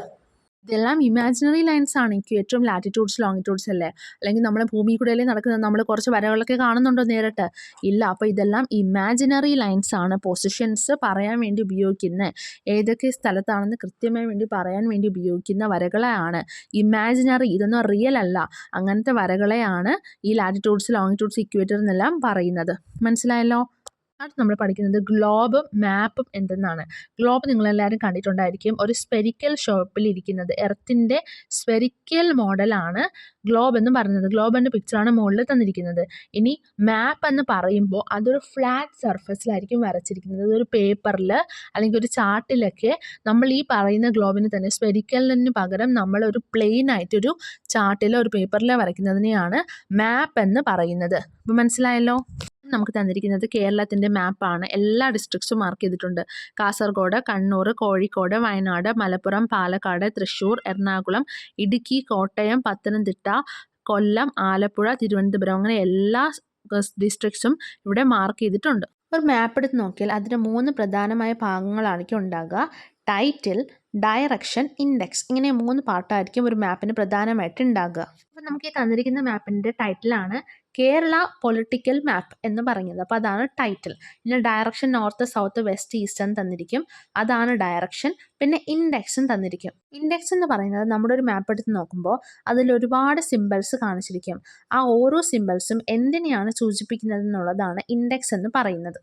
ഇതെല്ലാം ഇമാജിനറി ലൈൻസ് ആണ്. ഇക്വേറ്ററും ലാറ്റിറ്റ്യൂഡ്സ് ലോങ്ങിറ്റ്യൂഡ്സ് അല്ലേ. അല്ലെങ്കിൽ നമ്മൾ ഭൂമി കൂടെയല്ലേ നടക്കുന്നത്, നമ്മൾ കുറച്ച് വരകളൊക്കെ കാണുന്നുണ്ടോ നേരിട്ട്? ഇല്ല. അപ്പോൾ ഇതെല്ലാം ഇമാജിനറി ലൈൻസ് ആണ്. പൊസിഷൻസ് പറയാൻ വേണ്ടി ഉപയോഗിക്കുന്ന, ഏതൊക്കെ സ്ഥലത്താണെന്ന് കൃത്യമായി വേണ്ടി പറയാൻ വേണ്ടി ഉപയോഗിക്കുന്ന വരകളെയാണ് ഇമാജിനറി. ഇതൊന്നും റിയൽ അല്ല. അങ്ങനത്തെ വരകളെയാണ് ഈ ലാറ്റിറ്റ്യൂഡ്സ് ലോങ്ങിറ്റ്യൂഡ്സ് ഇക്വേറ്റർ എന്നെല്ലാം പറയുന്നത്. മനസ്സിലായല്ലോ. അടുത്ത് നമ്മൾ പഠിക്കുന്നത് ഗ്ലോബും മാപ്പും എന്തെന്നാണ്. ഗ്ലോബ് നിങ്ങളെല്ലാവരും കണ്ടിട്ടുണ്ടായിരിക്കും. ഒരു സ്പെരിക്കൽ ഷേപ്പിൽ ഇരിക്കുന്നത്, എർത്തിൻ്റെ സ്പെരിക്കൽ മോഡലാണ് ഗ്ലോബ് എന്ന് പറയുന്നത്. ഗ്ലോബിൻ്റെ പിക്ചറാണ് മുകളിൽ തന്നിരിക്കുന്നത്. ഇനി മാപ്പ് എന്ന് പറയുമ്പോൾ അതൊരു ഫ്ലാറ്റ് സർഫസിലായിരിക്കും വരച്ചിരിക്കുന്നത്. അതൊരു പേപ്പറിൽ അല്ലെങ്കിൽ ഒരു ചാർട്ടിലൊക്കെ നമ്മൾ ഈ പറയുന്ന ഗ്ലോബിന് തന്നെ സ്പെരിക്കലിന് പകരം നമ്മളൊരു പ്ലെയിൻ ആയിട്ടൊരു ചാർട്ടിലോ ഒരു പേപ്പറിലോ വരയ്ക്കുന്നതിനെയാണ് മാപ്പ് എന്ന് പറയുന്നത്. അപ്പോൾ മനസ്സിലായല്ലോ. നമുക്ക് തന്നിരിക്കുന്നത് കേരളത്തിൻ്റെ മാപ്പാണ്. എല്ലാ ഡിസ്ട്രിക്ട്സും മാർക്ക് ചെയ്തിട്ടുണ്ട്. കാസർഗോഡ്, കണ്ണൂർ, കോഴിക്കോട്, വയനാട്, മലപ്പുറം, പാലക്കാട്, തൃശ്ശൂർ, എറണാകുളം, ഇടുക്കി, കോട്ടയം, പത്തനംതിട്ട, കൊല്ലം, ആലപ്പുഴ, തിരുവനന്തപുരം, അങ്ങനെ എല്ലാ ഡിസ്ട്രിക്ട്സും ഇവിടെ മാർക്ക് ചെയ്തിട്ടുണ്ട്. ഒരു മാപ്പ് എടുത്ത് നോക്കിയാൽ അതിന് 3 പ്രധാനമായ ഭാഗങ്ങളായിരിക്കും ഉണ്ടാകുക. Title, direction, index. ഇങ്ങനെ 3 പാർട്ടായിരിക്കും ഒരു മാപ്പിന് പ്രധാനമായിട്ട് ഉണ്ടാകുക. അപ്പോൾ നമുക്ക് ഈ തന്നിരിക്കുന്ന മാപ്പിൻ്റെ ടൈറ്റിലാണ് കേരള പൊളിറ്റിക്കൽ മാപ്പ് എന്ന് പറയുന്നത്. അപ്പോൾ അതാണ് ടൈറ്റിൽ. പിന്നെ direction north, south, west, east എന്ന് തന്നിരിക്കും. അതാണ് ഡയറക്ഷൻ. പിന്നെ ഇൻഡെക്സും തന്നിരിക്കും. ഇൻഡെക്സ് എന്ന് പറയുന്നത് നമ്മുടെ ഒരു മാപ്പ് എടുത്ത് നോക്കുമ്പോൾ അതിൽ ഒരുപാട് സിമ്പിൾസ് കാണിച്ചിരിക്കും. ആ ഓരോ സിമ്പിൾസും എന്തിനെയാണ് സൂചിപ്പിക്കുന്നത് എന്നുള്ളതാണ് ഇൻഡെക്സ് എന്ന് പറയുന്നത്.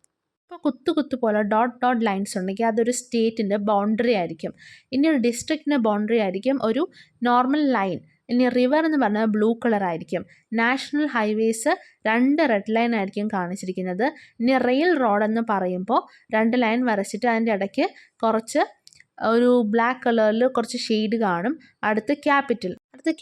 ഇപ്പോൾ കുത്തു പോലെ ഡോട്ട് ലൈൻസ് ഉണ്ടെങ്കിൽ അതൊരു സ്റ്റേറ്റിൻ്റെ ബൗണ്ടറി ആയിരിക്കും. ഇനി ഒരു ഡിസ്ട്രിക്റ്റിൻ്റെ ബൗണ്ടറി ആയിരിക്കും ഒരു നോർമൽ ലൈൻ. ഇനി റിവർ എന്ന് പറഞ്ഞാൽ ബ്ലൂ കളർ ആയിരിക്കും. നാഷണൽ ഹൈവേസ് 2 റെഡ് ലൈൻ ആയിരിക്കും കാണിച്ചിരിക്കുന്നത്. ഇനി റെയിൽ റോഡ് എന്ന് പറയുമ്പോൾ 2 ലൈൻ വരച്ചിട്ട് അതിൻ്റെ ഇടയ്ക്ക് കുറച്ച് ഒരു ബ്ലാക്ക് കളറിൽ കുറച്ച് ഷെയ്ഡ് കാണും. അടുത്ത്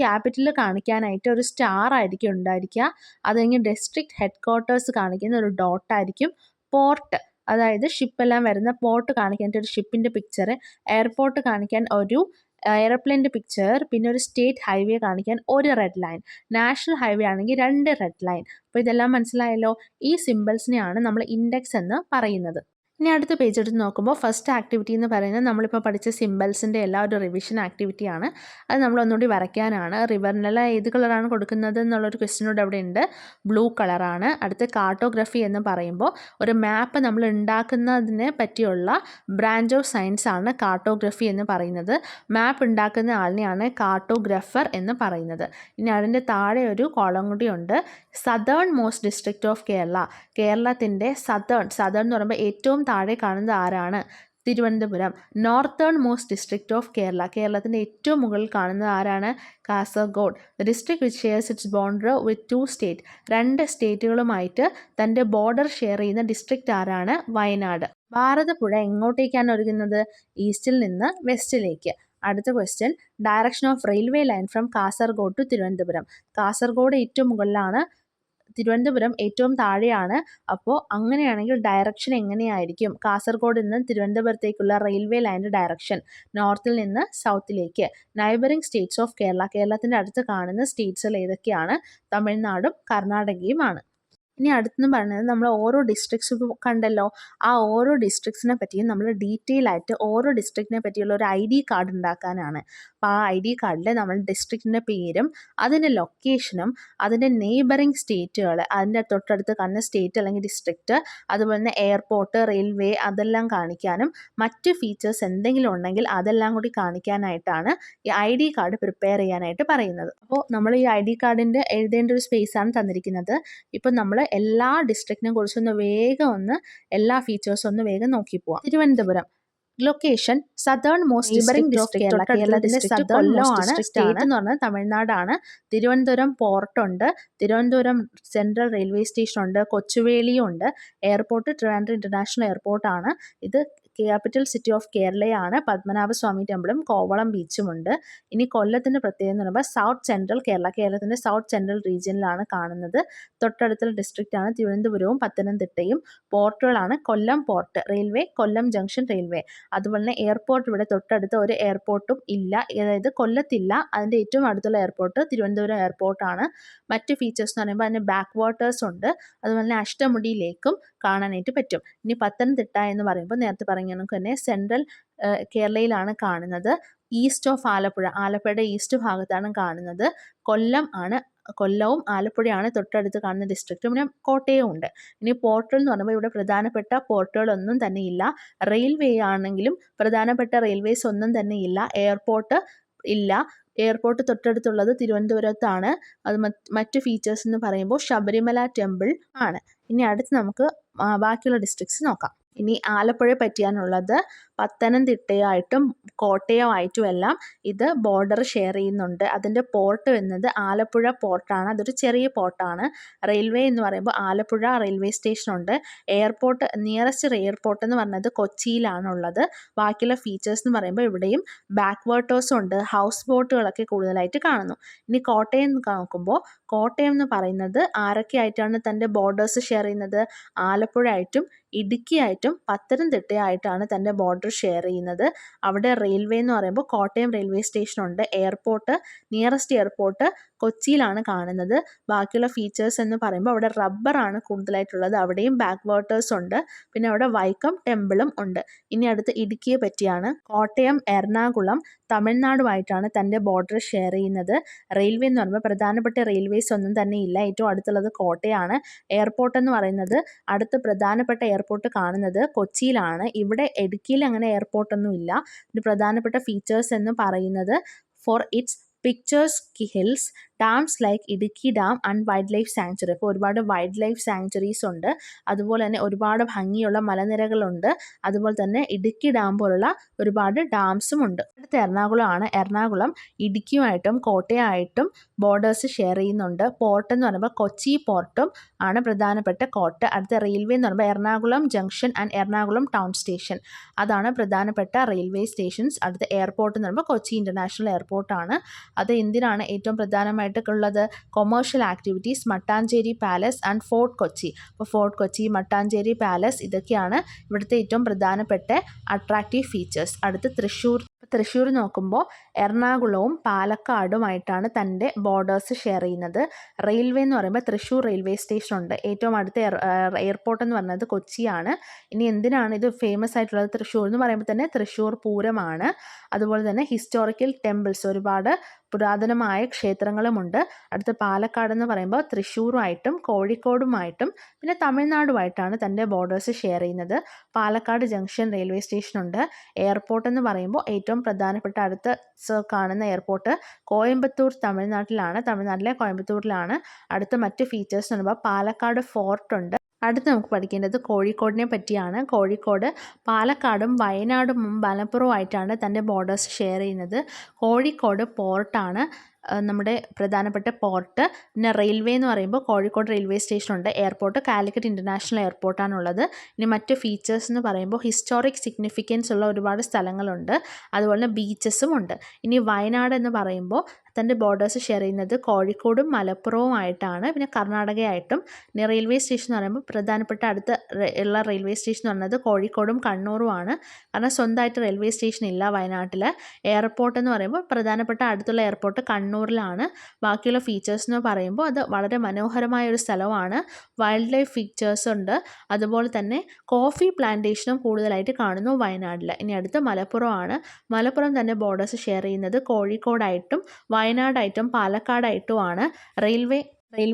ക്യാപിറ്റൽ കാണിക്കാനായിട്ട് ഒരു സ്റ്റാർ ആയിരിക്കും ഉണ്ടായിരിക്കുക. അത് കഴിഞ്ഞ് ഡിസ്ട്രിക്ട് ഹെഡ് ക്വാർട്ടേഴ്സ് കാണിക്കുന്ന ഒരു ഡോട്ടായിരിക്കും. പോർട്ട്, അതായത് ഷിപ്പെല്ലാം വരുന്ന പോർട്ട് കാണിക്കാനായിട്ട് ഒരു ഷിപ്പിൻ്റെ പിക്ചർ, എയർപോർട്ട് കാണിക്കാൻ ഒരു എയർപ്ലെയിൻ്റെ പിക്ചർ, പിന്നെ ഒരു സ്റ്റേറ്റ് ഹൈവേ കാണിക്കാൻ ഒരു റെഡ് ലൈൻ, നാഷണൽ ഹൈവേ ആണെങ്കിൽ 2 റെഡ് ലൈൻ. അപ്പോൾ ഇതെല്ലാം മനസ്സിലായല്ലോ. ഈ സിമ്പിൾസിനെയാണ് നമ്മൾ ഇൻഡെക്സ് എന്ന് പറയുന്നത്. ഇനി അടുത്ത പേജ് എടുത്ത് നോക്കുമ്പോൾ ഫസ്റ്റ് ആക്ടിവിറ്റി എന്ന് പറയുന്നത് നമ്മളിപ്പോൾ പഠിച്ച സിമ്പിൾസിൻ്റെ എല്ലാ ഒരു റിവിഷൻ ആക്ടിവിറ്റിയാണ്. അത് നമ്മൾ ഒന്നുകൂടി വരയ്ക്കാനാണ്. റിവറിനെല്ലാം ഏത് കളറാണ് കൊടുക്കുന്നത് എന്നുള്ളൊരു ക്വസ്റ്റ്യനോട് അവിടെ ഉണ്ട്. ബ്ലൂ കളറാണ്. അടുത്ത് കാർട്ടോഗ്രഫി എന്ന് പറയുമ്പോൾ ഒരു മാപ്പ് നമ്മൾ ഉണ്ടാക്കുന്നതിനെ പറ്റിയുള്ള ബ്രാഞ്ച് ഓഫ് സയൻസ് ആണ് കാർട്ടോഗ്രഫി എന്ന് പറയുന്നത്. മാപ്പ് ഉണ്ടാക്കുന്ന ആളിനെയാണ് കാർട്ടോഗ്രാഫർ എന്ന് പറയുന്നത്. ഇനി അതിൻ്റെ താഴെ ഒരു കോളം കൂടി ഉണ്ട്. Southern most district of Kerala. കേരളത്തിൻ്റെ സദേൺ എന്ന് പറയുമ്പോൾ ഏറ്റവും താഴെ കാണുന്നത് ആരാണ്? Thiruvananthapuram. Northern most district of Kerala. കേരളത്തിൻ്റെ ഏറ്റവും മുകളിൽ കാണുന്നത് ആരാണ്? Kasaragod. District which shares it's border with 2 state. 2 സ്റ്റേറ്റുകളുമായിട്ട് തൻ്റെ ബോർഡർ ഷെയർ ചെയ്യുന്ന ഡിസ്ട്രിക്റ്റ് ആരാണ്? വയനാട്. ഭാരതപ്പുഴ എങ്ങോട്ടേക്കാണ് ഒഴുകുന്നത്? ഈസ്റ്റിൽ നിന്ന് വെസ്റ്റിലേക്ക്. അടുത്ത question, direction of railway line from Kasaragod to Thiruvananthapuram. Kasaragod ഏറ്റവും മുകളിലാണ്, തിരുവനന്തപുരം ഏറ്റവും താഴെയാണ്. അപ്പോൾ അങ്ങനെയാണെങ്കിൽ ഡയറക്ഷൻ എങ്ങനെയായിരിക്കും? കാസർഗോഡ് നിന്ന് തിരുവനന്തപുരത്തേക്കുള്ള റെയിൽവേ ലൈൻ്റെ ഡയറക്ഷൻ നോർത്തിൽ നിന്ന് സൗത്തിലേക്ക്. Neighbouring states of Kerala. കേരളത്തിൻ്റെ അടുത്ത് കാണുന്ന സ്റ്റേറ്റ്സുകൾ ഏതൊക്കെയാണ്? തമിഴ്നാടും കർണാടകയുമാണ്. ഇനി അടുത്തെന്ന് പറയുന്നത് നമ്മൾ ഓരോ ഡിസ്ട്രിക്ട്സ് കണ്ടല്ലോ. ആ ഓരോ ഡിസ്ട്രിക്ട്സിനെ പറ്റിയും നമ്മൾ ഡീറ്റെയിൽ ആയിട്ട് ഓരോ ഡിസ്ട്രിക്റ്റിനെ പറ്റിയുള്ള ഒരു ID കാർഡ് ഉണ്ടാക്കാനാണ്. അപ്പോൾ ആ ID കാർഡിൽ നമ്മൾ ഡിസ്ട്രിക്റ്റിൻ്റെ പേരും അതിൻ്റെ ലൊക്കേഷനും അതിൻ്റെ നെയ്ബറിംഗ് സ്റ്റേറ്റുകൾ, അതിൻ്റെ തൊട്ടടുത്ത് കാണുന്ന സ്റ്റേറ്റ് അല്ലെങ്കിൽ ഡിസ്ട്രിക്റ്റ്, അതുപോലെ തന്നെ എയർപോർട്ട്, റെയിൽവേ അതെല്ലാം കാണിക്കാനും മറ്റ് ഫീച്ചേഴ്സ് എന്തെങ്കിലും ഉണ്ടെങ്കിൽ അതെല്ലാം കൂടി കാണിക്കാനായിട്ടാണ് ഈ ID കാർഡ് പ്രിപ്പയർ ചെയ്യാനായിട്ട് പറയുന്നത്. അപ്പോൾ നമ്മൾ ഈ ID കാർഡിൻ്റെ എഴുതേണ്ട ഒരു സ്പേസാണ് തന്നിരിക്കുന്നത്. ഇപ്പോൾ നമ്മൾ എല്ലാ ഡിസ്ട്രിക്റ്റിനെ കുറിച്ചൊന്ന് വേഗം എല്ലാ ഫീച്ചേഴ്സും ഒന്ന് വേഗം നോക്കി പോവാം. Thiruvananthapuram location southern most district of Kerala. കേരളത്തിൻ്റെ കൊല്ലമാണ്. സ്റ്റേറ്റ് എന്ന് പറഞ്ഞാൽ തമിഴ്നാടാണ്. തിരുവനന്തപുരം പോർട്ടുണ്ട്. തിരുവനന്തപുരം സെൻട്രൽ റെയിൽവേ സ്റ്റേഷൻ ഉണ്ട്. കൊച്ചുവേളിയും ഉണ്ട്. എയർപോർട്ട് ട്രിവാൻഡ്രം ഇൻ്റർനാഷണൽ എയർപോർട്ടാണ്. ഇത് ക്യാപിറ്റൽ സിറ്റി ഓഫ് കേരളയാണ്. പത്മനാഭസ്വാമി ടെമ്പിളും കോവളം ബീച്ചുമുണ്ട്. ഇനി കൊല്ലത്തിൻ്റെ പ്രത്യേകത എന്ന് പറയുമ്പോൾ സൗത്ത് സെൻട്രൽ കേരള. കേരളത്തിൻ്റെ സൗത്ത് സെൻട്രൽ റീജിയനിലാണ് കാണുന്നത്. തൊട്ടടുത്തുള്ള ഡിസ്ട്രിക്റ്റാണ് തിരുവനന്തപുരവും പത്തനംതിട്ടയും. പോർട്ടുകളാണ് കൊല്ലം പോർട്ട്, റെയിൽവേ കൊല്ലം ജംഗ്ഷൻ റെയിൽവേ. അതുപോലെ തന്നെ എയർപോർട്ട് ഇവിടെ തൊട്ടടുത്ത് ഒരു എയർപോർട്ടും ഇല്ല, അതായത് കൊല്ലത്തില്ല. അതിൻ്റെ ഏറ്റവും അടുത്തുള്ള എയർപോർട്ട് തിരുവനന്തപുരം എയർപോർട്ടാണ്. മറ്റ് ഫീച്ചേഴ്സ് എന്ന് പറയുമ്പോൾ അതിന് ബാക്ക് വാട്ടേഴ്സ് ഉണ്ട്. അതുപോലെ തന്നെ അഷ്ടമുടി ലേക്കും കാണാനായിട്ട് പറ്റും. ഇനി പത്തനംതിട്ട എന്ന് പറയുമ്പോൾ നേരത്തെ പറഞ്ഞ കണക്ക് തന്നെ സെൻട്രൽ കേരളയിലാണ് കാണുന്നത്. ഈസ്റ്റ് ഓഫ് ആലപ്പുഴ, ആലപ്പുഴയുടെ ഈസ്റ്റ് ഭാഗത്താണ് കാണുന്നത്. കൊല്ലവും ആലപ്പുഴയാണ് തൊട്ടടുത്ത് കാണുന്ന ഡിസ്ട്രിക്റ്റ്. പിന്നെ കോട്ടയവും ഉണ്ട്. ഇനി പോർട്ടുകൾ എന്ന് പറയുമ്പോൾ ഇവിടെ പ്രധാനപ്പെട്ട പോർട്ടുകളൊന്നും തന്നെ ഇല്ല. റെയിൽവേ ആണെങ്കിലും പ്രധാനപ്പെട്ട റെയിൽവേസ് ഒന്നും തന്നെ ഇല്ല. എയർപോർട്ട് ഇല്ല. എയർപോർട്ട് തൊട്ടടുത്തുള്ളത് തിരുവനന്തപുരത്താണ്. അത് മറ്റ് ഫീച്ചേഴ്സ് എന്ന് പറയുമ്പോൾ ശബരിമല ടെമ്പിൾ ആണ്. ഇനി അടുത്ത് നമുക്ക് ബാക്കിയുള്ള ഡിസ്ട്രിക്ട്സ് നോക്കാം. ഇനി ആലപ്പുഴയെ പറ്റിയാണുള്ളത്. പത്തനംതിട്ടയായിട്ടും കോട്ടയമായിട്ടും എല്ലാം ഇത് ബോർഡർ ഷെയർ ചെയ്യുന്നുണ്ട്. അതിൻ്റെ പോർട്ട് എന്നത് ആലപ്പുഴ പോർട്ടാണ്. അതൊരു ചെറിയ പോർട്ടാണ്. റെയിൽവേ എന്ന് പറയുമ്പോൾ ആലപ്പുഴ റെയിൽവേ സ്റ്റേഷനുണ്ട്. എയർപോർട്ട്, നിയറസ്റ്റ് എയർപോർട്ട് എന്ന് പറഞ്ഞത് കൊച്ചിയിലാണുള്ളത്. ബാക്കിയുള്ള ഫീച്ചേഴ്സ് എന്ന് പറയുമ്പോൾ ഇവിടെയും ബാക്ക് വാട്ടേഴ്സും ഉണ്ട്. ഹൗസ് ബോട്ടുകളൊക്കെ കൂടുതലായിട്ട് കാണുന്നു. ഇനി കോട്ടയം നോക്കുമ്പോൾ കോട്ടയം എന്ന് പറയുന്നത് ആരൊക്കെയായിട്ടാണ് തൻ്റെ ബോർഡേഴ്സ് ഷെയർ ചെയ്യുന്നത്? ആലപ്പുഴ ആയിട്ടും ഇടുക്കിയായിട്ടും പത്തനംതിട്ടയായിട്ടാണ് തൻ്റെ ബോർഡർ ഷെയർ ചെയ്യുന്നത്. അവിടെ റെയിൽവേ എന്ന് പറയുമ്പോൾ കോട്ടയം റെയിൽവേ സ്റ്റേഷനുണ്ട്. എയർപോർട്ട്, നിയറസ്റ്റ് എയർപോർട്ട് കൊച്ചിയിലാണ് കാണുന്നത്. ബാക്കിയുള്ള ഫീച്ചേഴ്സ് എന്ന് പറയുമ്പോൾ അവിടെ റബ്ബറാണ് കൂടുതലായിട്ടുള്ളത്. അവിടെയും ബാക്ക് വാട്ടേഴ്സ് ഉണ്ട്. പിന്നെ അവിടെ വൈക്കം ടെമ്പിളും ഉണ്ട്. ഇനി അടുത്ത് ഇടുക്കിയെ പറ്റിയാണ്. കോട്ടയം എറണാകുളം തമിഴ്നാടുമായിട്ടാണ് തൻ്റെ ബോർഡർ ഷെയർ ചെയ്യുന്നത്. റെയിൽവേ എന്ന് പറയുമ്പോൾ പ്രധാനപ്പെട്ട റെയിൽവേസ് ഒന്നും തന്നെ ഇല്ല. ഏറ്റവും അടുത്തുള്ളത് കോട്ടയാണ്. എയർപോർട്ട് എന്ന് പറയുന്നത് അടുത്ത് പ്രധാനപ്പെട്ട എയർപോർട്ട് കാണുന്നത് കൊച്ചിയിലാണ്. ഇവിടെ ഇടുക്കിയിൽ അങ്ങനെ എയർപോർട്ടൊന്നും ഇല്ല. പ്രധാനപ്പെട്ട ഫീച്ചേഴ്സ് എന്ന് പറയുന്നത് for its picturesque hills, dams like Idukki dam and wildlife sanctuary. ഇപ്പോൾ ഒരുപാട് വൈൽഡ് ലൈഫ് സാങ്ച്വറീസ് ഉണ്ട്, അതുപോലെ തന്നെ ഒരുപാട് ഭംഗിയുള്ള മലനിരകളുണ്ട്, അതുപോലെ തന്നെ ഇടുക്കി ഡാം പോലുള്ള ഒരുപാട് ഡാംസും ഉണ്ട്. അടുത്ത എറണാകുളമാണ്. എറണാകുളം ഇടുക്കിയുമായിട്ടും കോട്ടയമായിട്ടും ബോർഡേഴ്സ് ഷെയർ ചെയ്യുന്നുണ്ട്. പോർട്ട് എന്ന് പറയുമ്പോൾ കൊച്ചി പോർട്ടും ആണ് പ്രധാനപ്പെട്ട കോട്ട്. അടുത്ത റെയിൽവേ എന്ന് പറയുമ്പോൾ Ernakulam junction and Ernakulam town station, അതാണ് പ്രധാനപ്പെട്ട റെയിൽവേ സ്റ്റേഷൻസ്. അടുത്ത എയർപോർട്ട് എന്ന് പറയുമ്പോൾ കൊച്ചി ഇൻ്റർനാഷണൽ എയർപോർട്ടാണ്. അത് എന്തിനാണ് ഏറ്റവും പ്രധാനമായിട്ടുള്ളത്? Commercial activities, Mattancherry palace and fort Kochi. അപ്പോൾ ഫോർട്ട് കൊച്ചി, മട്ടാഞ്ചേരി പാലസ് ഇതൊക്കെയാണ് ഇവിടുത്തെ ഏറ്റവും പ്രധാനപ്പെട്ട അട്രാക്റ്റീവ് ഫീച്ചേഴ്സ്. അടുത്ത് തൃശ്ശൂർ നോക്കുമ്പോൾ എറണാകുളവും പാലക്കാടുമായിട്ടാണ് തൻ്റെ ബോർഡേഴ്സ് ഷെയർ ചെയ്യുന്നത്. റെയിൽവേ എന്ന് പറയുമ്പോൾ തൃശ്ശൂർ റെയിൽവേ സ്റ്റേഷൻ ഉണ്ട്. ഏറ്റവും അടുത്ത എയർപോർട്ട് എന്ന് പറയുന്നത് കൊച്ചിയാണ്. ഇനി എന്തിനാണ് ഇത് ഫേമസ് ആയിട്ടുള്ളത്? തൃശ്ശൂർ എന്ന് പറയുമ്പോൾ തന്നെ തൃശ്ശൂർ പൂരമാണ്. അതുപോലെ തന്നെ ഹിസ്റ്റോറിക്കൽ ടെമ്പിൾസ്, ഒരുപാട് പുരാതനമായ ക്ഷേത്രങ്ങളുമുണ്ട്. അടുത്ത പാലക്കാട് എന്ന് പറയുമ്പോൾ തൃശ്ശൂരുമായിട്ടും കോഴിക്കോടുമായിട്ടും പിന്നെ തമിഴ്നാടുമായിട്ടാണ് തൻ്റെ ബോർഡേഴ്സ് ഷെയർ ചെയ്യുന്നത്. പാലക്കാട് ജംഗ്ഷൻ റെയിൽവേ സ്റ്റേഷനുണ്ട്. എയർപോർട്ട് എന്ന് പറയുമ്പോൾ ഏറ്റവും പ്രധാനപ്പെട്ട അടുത്ത് കാണുന്ന എയർപോർട്ട് കോയമ്പത്തൂർ തമിഴ്നാട്ടിലെ കോയമ്പത്തൂരിലാണ്. അടുത്ത മറ്റ് ഫീച്ചേഴ്സ് എന്ന് പറയുമ്പോൾ പാലക്കാട് ഫോർട്ട് ഉണ്ട്. അടുത്ത് നമുക്ക് പഠിക്കേണ്ടത് കോഴിക്കോടിനെ പറ്റിയാണ്. കോഴിക്കോട് പാലക്കാടും വയനാടും മലപ്പുറവുമായിട്ടാണ് തൻ്റെ ബോർഡേഴ്സ് ഷെയർ ചെയ്യുന്നത്. കോഴിക്കോട് പോർട്ടാണ് നമ്മുടെ പ്രധാനപ്പെട്ട പോർട്ട്. പിന്നെ റെയിൽവേ എന്ന് പറയുമ്പോൾ കോഴിക്കോട് റെയിൽവേ സ്റ്റേഷനുണ്ട്. എയർപോർട്ട് കാലിക്കറ്റ് ഇൻ്റർനാഷണൽ എയർപോർട്ടാണുള്ളത്. ഇനി മറ്റ് ഫീച്ചേഴ്സ് എന്ന് പറയുമ്പോൾ ഹിസ്റ്റോറിക് സിഗ്നിഫിക്കൻസ് ഉള്ള ഒരുപാട് സ്ഥലങ്ങളുണ്ട്, അതുപോലെ തന്നെ ബീച്ചസും ഉണ്ട്. ഇനി വയനാട് എന്ന് പറയുമ്പോൾ തൻ്റെ ബോർഡേഴ്സ് ഷെയർ ചെയ്യുന്നത് കോഴിക്കോടും മലപ്പുറവുമായിട്ടാണ്, പിന്നെ കർണാടകയായിട്ടും. ഇനി റെയിൽവേ സ്റ്റേഷൻ എന്ന് പറയുമ്പോൾ പ്രധാനപ്പെട്ട അടുത്ത ഉള്ള റെയിൽവേ സ്റ്റേഷൻ എന്ന് പറയുന്നത് കോഴിക്കോടും കണ്ണൂറുമാണ്. കാരണം സ്വന്തമായിട്ട് റെയിൽവേ സ്റ്റേഷൻ ഇല്ല വയനാട്ടിൽ. എയർപോർട്ട് എന്ന് പറയുമ്പോൾ പ്രധാനപ്പെട്ട അടുത്തുള്ള എയർപോർട്ട് കണ്ണൂരിലാണ്. ബാക്കിയുള്ള ഫീച്ചേഴ്സ് എന്ന് പറയുമ്പോൾ അത് വളരെ മനോഹരമായ ഒരു സ്ഥലമാണ്. വൈൽഡ് ലൈഫ് ഫീച്ചേഴ്സ് ഉണ്ട്, അതുപോലെ തന്നെ കോഫി പ്ലാന്റേഷനും കൂടുതലായിട്ട് കാണുന്നു വയനാട്ടിൽ. ഇനി അടുത്ത് മലപ്പുറമാണ്. മലപ്പുറം തന്നെ ബോർഡേഴ്സ് ഷെയർ ചെയ്യുന്നത് കോഴിക്കോടായിട്ടും വയനാടായിട്ടും പാലക്കാടായിട്ടുമാണ്. റെയിൽവേ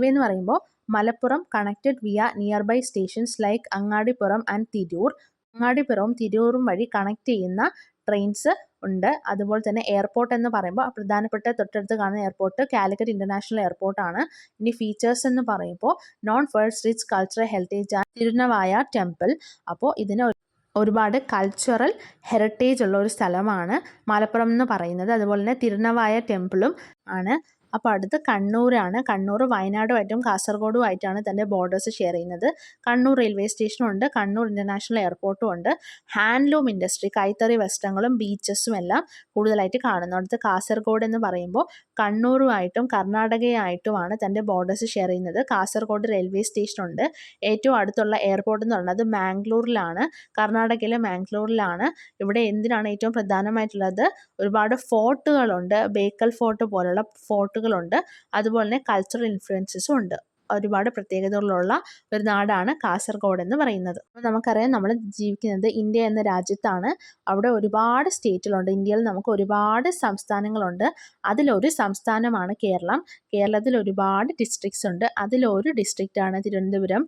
എന്ന് പറയുമ്പോൾ Malappuram connected via near by stations like Angadipuram and Tirur. അങ്ങാടിപ്പുറവും തിരൂറും വഴി കണക്ട് ചെയ്യുന്ന ട്രെയിൻസ് ഉണ്ട്. അതുപോലെ തന്നെ എയർപോർട്ട് എന്ന് പറയുമ്പോൾ പ്രധാനപ്പെട്ട തൊട്ടടുത്ത് കാണുന്ന എയർപോർട്ട് കാലിക്കറ്റ് ഇൻ്റർനാഷണൽ എയർപോർട്ടാണ്. ഇനി ഫീച്ചേഴ്സ് എന്ന് പറയുമ്പോൾ known for rich cultural heritage and Thirunavaya temple. അപ്പോൾ ഇതിന് ഒരുപാട് കൾച്ചറൽ ഹെറിറ്റേജ് ഉള്ള ഒരു സ്ഥലമാണ് മലപ്പുറം എന്ന് പറയുന്നത്. അതുപോലെ തന്നെ തിരുനവായ ടെമ്പിളും ആണ്. അപ്പോൾ അടുത്ത് കണ്ണൂരാണ്. കണ്ണൂർ വയനാടുമായിട്ടും കാസർഗോഡുമായിട്ടാണ് തൻ്റെ ബോർഡേഴ്സ് ഷെയർ ചെയ്യുന്നത്. കണ്ണൂർ റെയിൽവേ സ്റ്റേഷനും ഉണ്ട്, കണ്ണൂർ ഇൻ്റർനാഷണൽ എയർപോർട്ടും ഉണ്ട്. ഹാൻഡ്ലൂം ഇൻഡസ്ട്രി, കൈത്തറി വസ്ത്രങ്ങളും ബീച്ചസും എല്ലാം കൂടുതലായിട്ട് കാണുന്നു. അടുത്ത് കാസർഗോഡ് എന്ന് പറയുമ്പോൾ കണ്ണൂരുമായിട്ടും കർണാടകയായിട്ടുമാണ് തൻ്റെ ബോർഡേഴ്സ് ഷെയർ ചെയ്യുന്നത്. കാസർഗോഡ് റെയിൽവേ സ്റ്റേഷനുണ്ട്. ഏറ്റവും അടുത്തുള്ള എയർപോർട്ട് എന്ന് പറയുന്നത് മാംഗ്ലൂരിലാണ്, കർണാടകയിലെ മാംഗ്ലൂരിലാണ്. ഇവിടെ എന്തിനാണ് ഏറ്റവും പ്രധാനമായിട്ടുള്ളത്? ഒരുപാട് ഫോർട്ടുകളുണ്ട്, ബേക്കൽ ഫോർട്ട് പോലുള്ള ഫോർട്ടുകളുണ്ട്. അതുപോലെ തന്നെ കൾച്ചറൽ ഇൻഫ്ലുവൻസസും ഉണ്ട്. ഒരുപാട് പ്രത്യേകതകളുള്ള ഒരു നാടാണ് കാസർഗോഡ് എന്ന് പറയുന്നത്. അപ്പോൾ നമുക്കറിയാം നമ്മൾ ജീവിക്കുന്നത് ഇന്ത്യ എന്ന രാജ്യത്താണ്. അവിടെ ഒരുപാട് സ്റ്റേറ്റുകളുണ്ട്. ഇന്ത്യയിൽ നമുക്ക് ഒരുപാട് സംസ്ഥാനങ്ങളുണ്ട്. അതിലൊരു സംസ്ഥാനമാണ് കേരളം. കേരളത്തിൽ ഒരുപാട് ഡിസ്ട്രിക്ട്സ് ഉണ്ട്. അതിലൊരു ഡിസ്ട്രിക്റ്റാണ് തിരുവനന്തപുരം.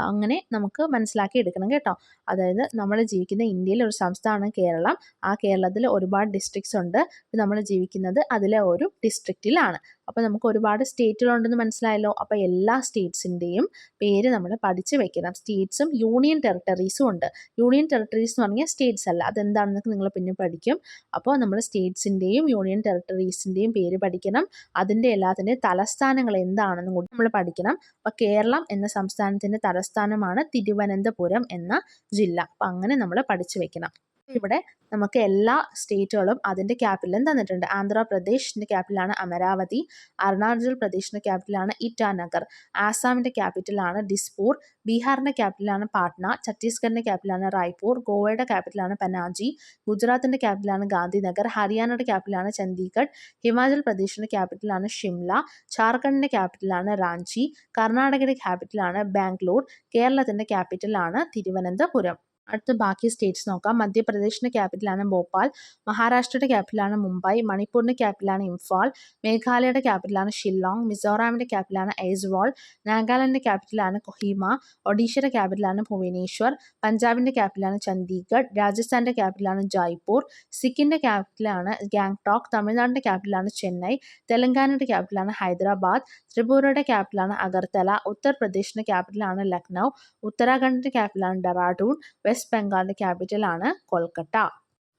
അങ്ങനെ നമുക്ക് മനസ്സിലാക്കി എടുക്കണം കേട്ടോ. അതായത് നമ്മൾ ജീവിക്കുന്ന ഇന്ത്യയിലെ ഒരു സംസ്ഥാനമാണ് കേരളം. ആ കേരളത്തിൽ ഒരുപാട് ഡിസ്ട്രിക്ട്സ് ഉണ്ട്. നമ്മൾ ജീവിക്കുന്നത് അതിലെ ഒരു ഡിസ്ട്രിക്റ്റിലാണ്. അപ്പോൾ നമുക്ക് ഒരുപാട് സ്റ്റേറ്റുകളുണ്ടെന്ന് മനസ്സിലായല്ലോ. അപ്പോൾ എല്ലാ സ്റ്റേറ്റ്സിൻ്റെയും പേര് നമ്മൾ പഠിച്ച് വെക്കണം. സ്റ്റേറ്റ്സും യൂണിയൻ ടെറിട്ടറീസും ഉണ്ട്. യൂണിയൻ ടെറിട്ടറീസ് എന്ന് പറഞ്ഞാൽ സ്റ്റേറ്റ്സ് അല്ല, അതെന്താണെന്നൊക്കെ നിങ്ങൾ പിന്നെ പഠിക്കും. അപ്പോൾ നമ്മൾ സ്റ്റേറ്റ്സിൻ്റെയും യൂണിയൻ ടെറിട്ടറീസിൻ്റെയും പേര് പഠിക്കണം. അതിൻ്റെ എല്ലാത്തിൻ്റെയും തലസ്ഥാനങ്ങൾ എന്താണെന്നും കൂടി നമ്മൾ പഠിക്കണം. അപ്പോൾ കേരളം എന്ന സംസ്ഥാനത്തിൻ്റെ തലസ്ഥാനമാണ് തിരുവനന്തപുരം എന്ന ജില്ല. അപ്പോൾ അങ്ങനെ നമ്മൾ പഠിച്ചു വെക്കണം. ഇവിടെ നമുക്ക് എല്ലാ സ്റ്റേറ്റുകളും അതിൻ്റെ ക്യാപിറ്റലും തന്നിട്ടുണ്ട്. ആന്ധ്രാപ്രദേശിൻ്റെ ക്യാപിറ്റലാണ് അമരാവതി, അരുണാചൽ പ്രദേശിൻ്റെ ക്യാപിറ്റലാണ് ഇറ്റാനഗർ, ആസാമിൻ്റെ ക്യാപിറ്റലാണ് ഡിസ്പൂർ, ബീഹാറിൻ്റെ ക്യാപിറ്റലാണ് പാട്ന, ഛത്തീസ്ഗഡിൻ്റെ ക്യാപിറ്റലാണ് റായ്പൂർ, ഗോവയുടെ ക്യാപിറ്റലാണ് പനാജി, ഗുജറാത്തിൻ്റെ ക്യാപിറ്റലാണ് ഗാന്ധിനഗർ, ഹരിയാനയുടെ ക്യാപിറ്റലാണ് ചണ്ഡീഗഡ്, ഹിമാചൽ പ്രദേശിൻ്റെ ക്യാപിറ്റലാണ് ഷിംല, ജാർഖണ്ഡിൻ്റെ ക്യാപിറ്റലാണ് റാഞ്ചി, കർണാടകയുടെ ക്യാപിറ്റലാണ് ബാംഗ്ലൂർ, കേരളത്തിൻ്റെ ക്യാപിറ്റലാണ് തിരുവനന്തപുരം. അടുത്ത ബാക്കി സ്റ്റേറ്റ്സ് നോക്കാം. മധ്യപ്രദേശിൻ്റെ ക്യാപിറ്റലാണ് ഭോപ്പാൽ, മഹാരാഷ്ട്രയുടെ ക്യാപിറ്റലാണ് മുംബൈ, മണിപ്പൂരിൻ്റെ ക്യാപിറ്റലാണ് ഇംഫാൽ, മേഘാലയയുടെ ക്യാപിറ്റലാണ് ഷില്ലോങ്, മിസോറാമിൻ്റെ ക്യാപിറ്റലാണ് ഐസ്വാൾ, നാഗാലാൻഡിൻ്റെ ക്യാപിറ്റലാണ് കൊഹിമ, ഒഡീഷയുടെ ക്യാപിറ്റലാണ് ഭുവനേശ്വർ, പഞ്ചാബിൻ്റെ ക്യാപിറ്റലാണ് ചണ്ഡീഗഡ്, രാജസ്ഥാൻ്റെ ക്യാപിറ്റലാണ് ജയ്പൂർ, സിക്കിൻ്റെ ക്യാപിറ്റലാണ് ഗാംഗ്ടോക്ക്, തമിഴ്നാടിൻ്റെ ക്യാപിറ്റലാണ് ചെന്നൈ, തെലങ്കാനയുടെ ക്യാപിറ്റലാണ് ഹൈദരാബാദ്, ത്രിപുരയുടെ ക്യാപിറ്റലാണ് അഗർത്തല, ഉത്തർപ്രദേശിൻ്റെ ക്യാപിറ്റലാണ് ലക്നൗ, ഉത്തരാഖണ്ഡിൻ്റെ ക്യാപിറ്റലാണ് ഡെറാഡൂൺ, വെസ്റ്റ് ബംഗാളിൻ്റെ ക്യാപിറ്റലാണ് കൊൽക്കത്ത.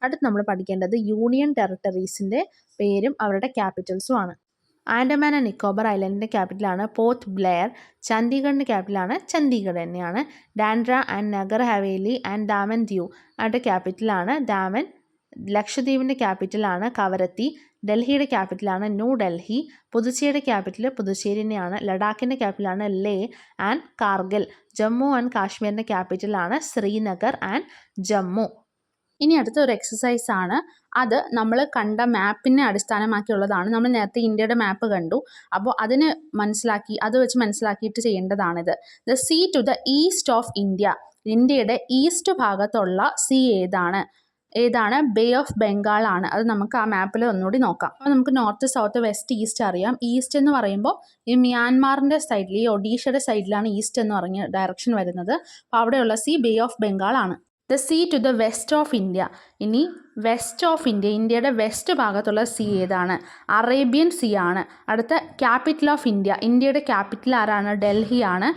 അടുത്ത് നമ്മൾ പഠിക്കേണ്ടത് യൂണിയൻ ടെറിട്ടറീസിൻ്റെ പേരും അവരുടെ ക്യാപിറ്റൽസും ആണ്. ആൻഡമാൻ ആൻഡ് നിക്കോബർ ഐലൻഡിൻ്റെ ക്യാപിറ്റലാണ് പോർട്ട് ബ്ലെയർ, ചണ്ഡീഗഡിൻ്റെ ക്യാപിറ്റലാണ് ചണ്ഡീഗഡ് തന്നെയാണ്. ഡാൻഡ്ര ആൻഡ് നഗർ ഹവേലി ആൻഡ് ദാമൻ ദ്യൂ അവരുടെ ക്യാപിറ്റലാണ് ദാമൻ. ലക്ഷദ്വീപിൻ്റെ ക്യാപിറ്റലാണ് കവരത്തി, ഡൽഹിയുടെ ക്യാപിറ്റലാണ് ന്യൂ ഡൽഹി, പുതുച്ചേരിയുടെ ക്യാപിറ്റൽ പുതുച്ചേരി തന്നെയാണ്. ലഡാക്കിൻ്റെ ക്യാപിറ്റലാണ് ലേ ആൻഡ് കാർഗിൽ, ജമ്മു ആൻഡ് കാശ്മീരിൻ്റെ ക്യാപിറ്റലാണ് ശ്രീനഗർ ആൻഡ് ജമ്മു. ഇനി അടുത്ത ഒരു എക്സസൈസ് ആണ്. അത് നമ്മൾ കണ്ട മാപ്പിനെ അടിസ്ഥാനമാക്കിയുള്ളതാണ്. നമ്മൾ നേരത്തെ ഇന്ത്യയുടെ മാപ്പ് കണ്ടു, അപ്പോൾ അത് വെച്ച് മനസ്സിലാക്കിയിട്ട് ചെയ്യേണ്ടതാണിത്. The sea to the east of India, ഇന്ത്യയുടെ ഈസ്റ്റ് ഭാഗത്തുള്ള സീ ഏതാണ്? ബേ ഓഫ് ബംഗാൾ ആണ്. അത് നമുക്ക് ആ മാപ്പിൽ ഒന്നുകൂടി നോക്കാം. അപ്പോൾ നമുക്ക് നോർത്ത്, സൗത്ത്, വെസ്റ്റ്, ഈസ്റ്റ് അറിയാം. ഈസ്റ്റ് എന്ന് പറയുമ്പോൾ ഈ മ്യാൻമാറിൻ്റെ സൈഡിൽ, ഈ ഒഡീഷയുടെ സൈഡിലാണ് ഈസ്റ്റ് എന്ന് പറഞ്ഞ ഡയറക്ഷൻ വരുന്നത്. അപ്പോൾ അവിടെയുള്ള സീ ബേ ഓഫ് ബംഗാൾ ആണ്. The sea to the west of India, ഇനി വെസ്റ്റ് ഓഫ് ഇന്ത്യ, ഇന്ത്യയുടെ വെസ്റ്റ് ഭാഗത്തുള്ള സീ ഏതാണ്? അറേബ്യൻ സീ ആണ്. അടുത്ത ക്യാപിറ്റൽ ഓഫ് ഇന്ത്യ, ഇന്ത്യയുടെ ക്യാപിറ്റൽ ആരാണ്? ഡൽഹി ആണ്.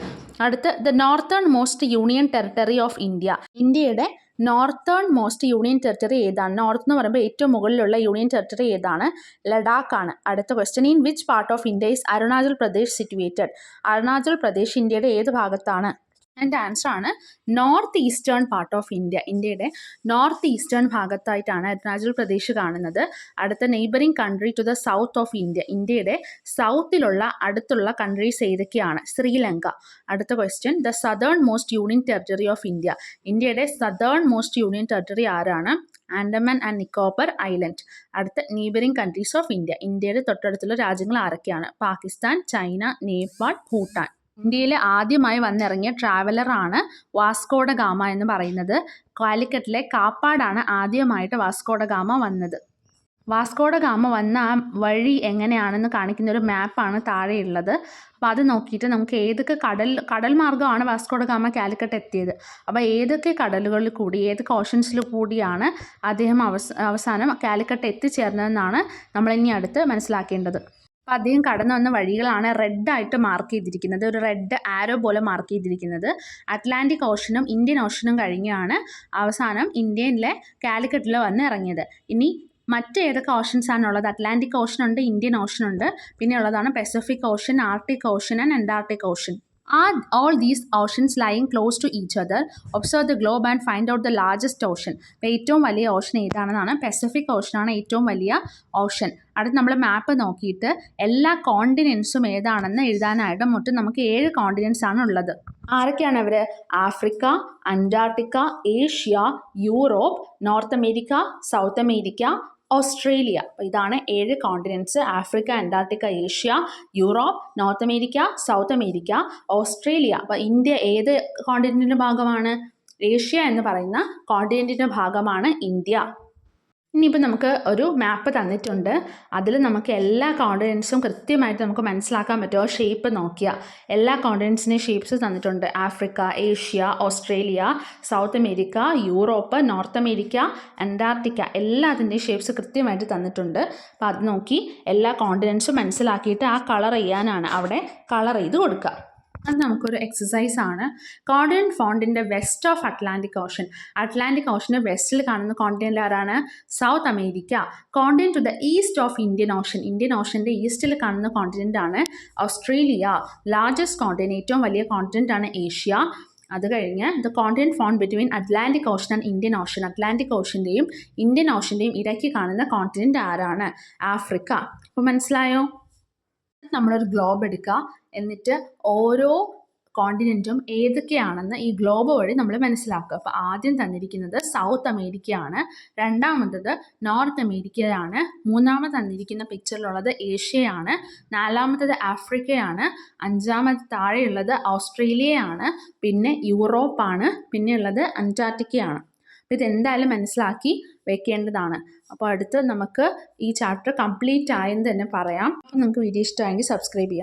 അടുത്ത് the northern most union territory of India, ഇന്ത്യയുടെ നോർത്തേൺ മോസ്റ്റ് യൂണിയൻ ടെറിട്ടറി ഏതാണ്? നോർത്ത് എന്ന് പറയുമ്പോൾ ഏറ്റവും മുകളിലുള്ള യൂണിയൻ ടെറിട്ടറി ഏതാണ്? ലഡാക്ക് ആണ്. അടുത്ത question, in which part of India is Arunachal Pradesh situated? Arunachal Pradesh ഇന്ത്യയുടെ ഏത് ഭാഗത്താണ്? അതിൻ്റെ ആൻസർ ആണ് north eastern part of India, ഇന്ത്യയുടെ നോർത്ത് ഈസ്റ്റേൺ ഭാഗത്തായിട്ടാണ് അരുണാചൽ പ്രദേശ് കാണുന്നത്. അടുത്ത neighbouring country to the south of India, ഇന്ത്യയുടെ സൗത്തിലുള്ള അടുത്തുള്ള കൺട്രീസ് ഏതൊക്കെയാണ്? ശ്രീലങ്ക. അടുത്ത question, the southern most union territory of India, ഇന്ത്യയുടെ സദേൺ മോസ്റ്റ് യൂണിയൻ ടെറിട്ടറി ആരാണ്? Andaman and Nicobar island. അടുത്ത നെയ്ബറിംഗ് കൺട്രീസ് ഓഫ് ഇന്ത്യ, ഇന്ത്യയുടെ തൊട്ടടുത്തുള്ള രാജ്യങ്ങൾ ആരൊക്കെയാണ്? പാകിസ്ഥാൻ, ചൈന, നേപ്പാൾ, ഭൂട്ടാൻ. ഇന്ത്യയിൽ ആദ്യമായി വന്നിറങ്ങിയ ട്രാവലറാണ് വാസ്കോഡ ഗാമ എന്ന് പറയുന്നത്. കാലിക്കറ്റിലെ കാപ്പാടാണ് ആദ്യമായിട്ട് വാസ്കോഡ ഗാമ വന്നത്. വാസ്കോഡ ഗാമ വന്ന ആ വഴി എങ്ങനെയാണെന്ന് കാണിക്കുന്ന ഒരു മാപ്പാണ് താഴെയുള്ളത്. അപ്പോൾ അത് നോക്കിയിട്ട് നമുക്ക് ഏതൊക്കെ കടൽ മാർഗ്ഗമാണ് വാസ്കോഡ ഗാമ കാലിക്കറ്റ് എത്തിയത്, അപ്പോൾ ഏതൊക്കെ കടലുകളിൽ കൂടി, ഏതൊക്കെ ഓഷൻസിൽ കൂടിയാണ് അദ്ദേഹം അവസാനം കാലിക്കറ്റ് എത്തിച്ചേർന്നതെന്നാണ് നമ്മളിനി അടുത്ത് മനസ്സിലാക്കേണ്ടത്. അപ്പോൾ അദ്ദേഹം കടന്നു വന്ന വഴികളാണ് റെഡായിട്ട് മാർക്ക് ചെയ്തിരിക്കുന്നത്, ഒരു റെഡ് ആരോ പോലെ മാർക്ക് ചെയ്തിരിക്കുന്നത്. അറ്റ്ലാന്റിക് ഓഷനും ഇന്ത്യൻ ഓഷനും കഴിഞ്ഞാണ് അവസാനം ഇന്ത്യയിലെ കാലിക്കറ്റിൽ വന്ന് ഇറങ്ങിയത്. ഇനി മറ്റേതൊക്കെ ഓഷൻസ് ആണുള്ളത്? അറ്റ്ലാന്റിക് ഓഷൻ ഉണ്ട്, ഇന്ത്യൻ ഓഷൻ ഉണ്ട്, പിന്നെ ഉള്ളതാണ് Pacific Ocean, Arctic Ocean and Antarctic Ocean. Are all these oceans lying close to each other? Observe the globe and find out the largest ocean. അപ്പോൾ ഏറ്റവും വലിയ ഓഷൻ ഏതാണെന്നാണ്? പസഫിക് ഓഷനാണ് ഏറ്റവും വലിയ ഓഷൻ. അടുത്ത് നമ്മൾ മാപ്പ് നോക്കിയിട്ട് എല്ലാ കോണ്ടിനെൻസും ഏതാണെന്ന് എഴുതാനായിട്ട് മൊത്തം നമുക്ക് 7 കോണ്ടിനെൻസ് ആണ് ഉള്ളത്. ആരൊക്കെയാണ് അവർ? Africa, Antarctica, Asia, Europe, North America, South America, Australia. അപ്പോൾ ഇതാണ് 7 continents. Africa, Antarctica, Asia, Europe, North America, South America, Australia. അപ്പോൾ ഇന്ത്യ ഏത് കോണ്ടിനെൻറ്റിൻ്റെ ഭാഗമാണ്? ഏഷ്യ എന്ന് പറയുന്ന കോണ്ടിനെൻറ്റിൻ്റെ ഭാഗമാണ് ഇന്ത്യ. ഇനിയിപ്പോൾ നമുക്ക് ഒരു മാപ്പ് തന്നിട്ടുണ്ട്, അതിൽ നമുക്ക് എല്ലാ കോണ്ടിനെൻറ്റ്സും കൃത്യമായിട്ട് നമുക്ക് മനസ്സിലാക്കാൻ പറ്റുമോ? ഷേപ്പ് നോക്കിയാൽ എല്ലാ കോണ്ടിനെൻറ്റ്സിൻ്റെയും ഷേപ്സ് തന്നിട്ടുണ്ട്. Africa, Asia, Australia, south America, Europe, North America, Antarctica, എല്ലാത്തിൻ്റെയും ഷേപ്സ് കൃത്യമായിട്ട് തന്നിട്ടുണ്ട്. അപ്പോൾ അത് നോക്കി എല്ലാ കോണ്ടിനെൻറ്റ്സും മനസ്സിലാക്കിയിട്ട് ആ കളർ ചെയ്യാനാണ്, അവിടെ കളർ ചെയ്ത് കൊടുക്കുക. അത് നമുക്കൊരു എക്സസൈസ് ആണ്. കോണ്ടിനെൻറ്റ് ഫോണ്ടിൻ്റെ west of Atlantic Ocean, Atlantic ഓഷൻ്റെ വെസ്റ്റിൽ കാണുന്ന കോണ്ടിനെൻ്റ് ആരാണ്? South America. Continent to the east of Indian Ocean, Indian ഓഷൻ്റെ ഈസ്റ്റിൽ കാണുന്ന കോണ്ടിനെൻ്റ് ആണ് ഓസ്ട്രേലിയ. ലാർജസ്റ്റ് കോണ്ടിനെൻറ്റ്, ഏറ്റവും വലിയ കോണ്ടിനെൻ്റ് ആണ് ഏഷ്യ. അത് കഴിഞ്ഞ് the continent found between Atlantic Ocean and Indian Ocean, Atlantic ഓഷൻ്റെയും ഇന്ത്യൻ ഓഷൻ്റെയും ഇടയ്ക്ക് കാണുന്ന കോണ്ടിനെൻ്റ് ആരാണ്? ആഫ്രിക്ക. അപ്പോൾ മനസ്സിലായോ? നമ്മളൊരു ഗ്ലോബ് എടുക്കുക, എന്നിട്ട് ഓരോ കോണ്ടിനെൻറ്റും ഏതൊക്കെയാണെന്ന് ഈ ഗ്ലോബ് വഴി നമ്മൾ മനസ്സിലാക്കുക. അപ്പോൾ ആദ്യം തന്നിരിക്കുന്നത് സൗത്ത് അമേരിക്കയാണ്, രണ്ടാമത്തത് നോർത്ത് അമേരിക്കയാണ്, മൂന്നാമത് തന്നിരിക്കുന്ന പിക്ചറിലുള്ളത് ഏഷ്യയാണ്, നാലാമത്തത് ആഫ്രിക്കയാണ്, അഞ്ചാമത് താഴെയുള്ളത് ഓസ്ട്രേലിയയാണ്, പിന്നെ യൂറോപ്പാണ്, പിന്നെ ഉള്ളത് അന്റാർട്ടിക്കയാണ്. അപ്പോൾ ഇതെന്തായാലും മനസ്സിലാക്കി വെക്കേണ്ടതാണ്. അപ്പോൾ അടുത്ത് നമുക്ക് ഈ ചാപ്റ്റർ കംപ്ലീറ്റ് ആയെന്ന് തന്നെ പറയാം. അപ്പോൾ നിങ്ങൾക്ക് വീഡിയോ ഇഷ്ടമായെങ്കിൽ സബ്സ്ക്രൈബ് ചെയ്യാം.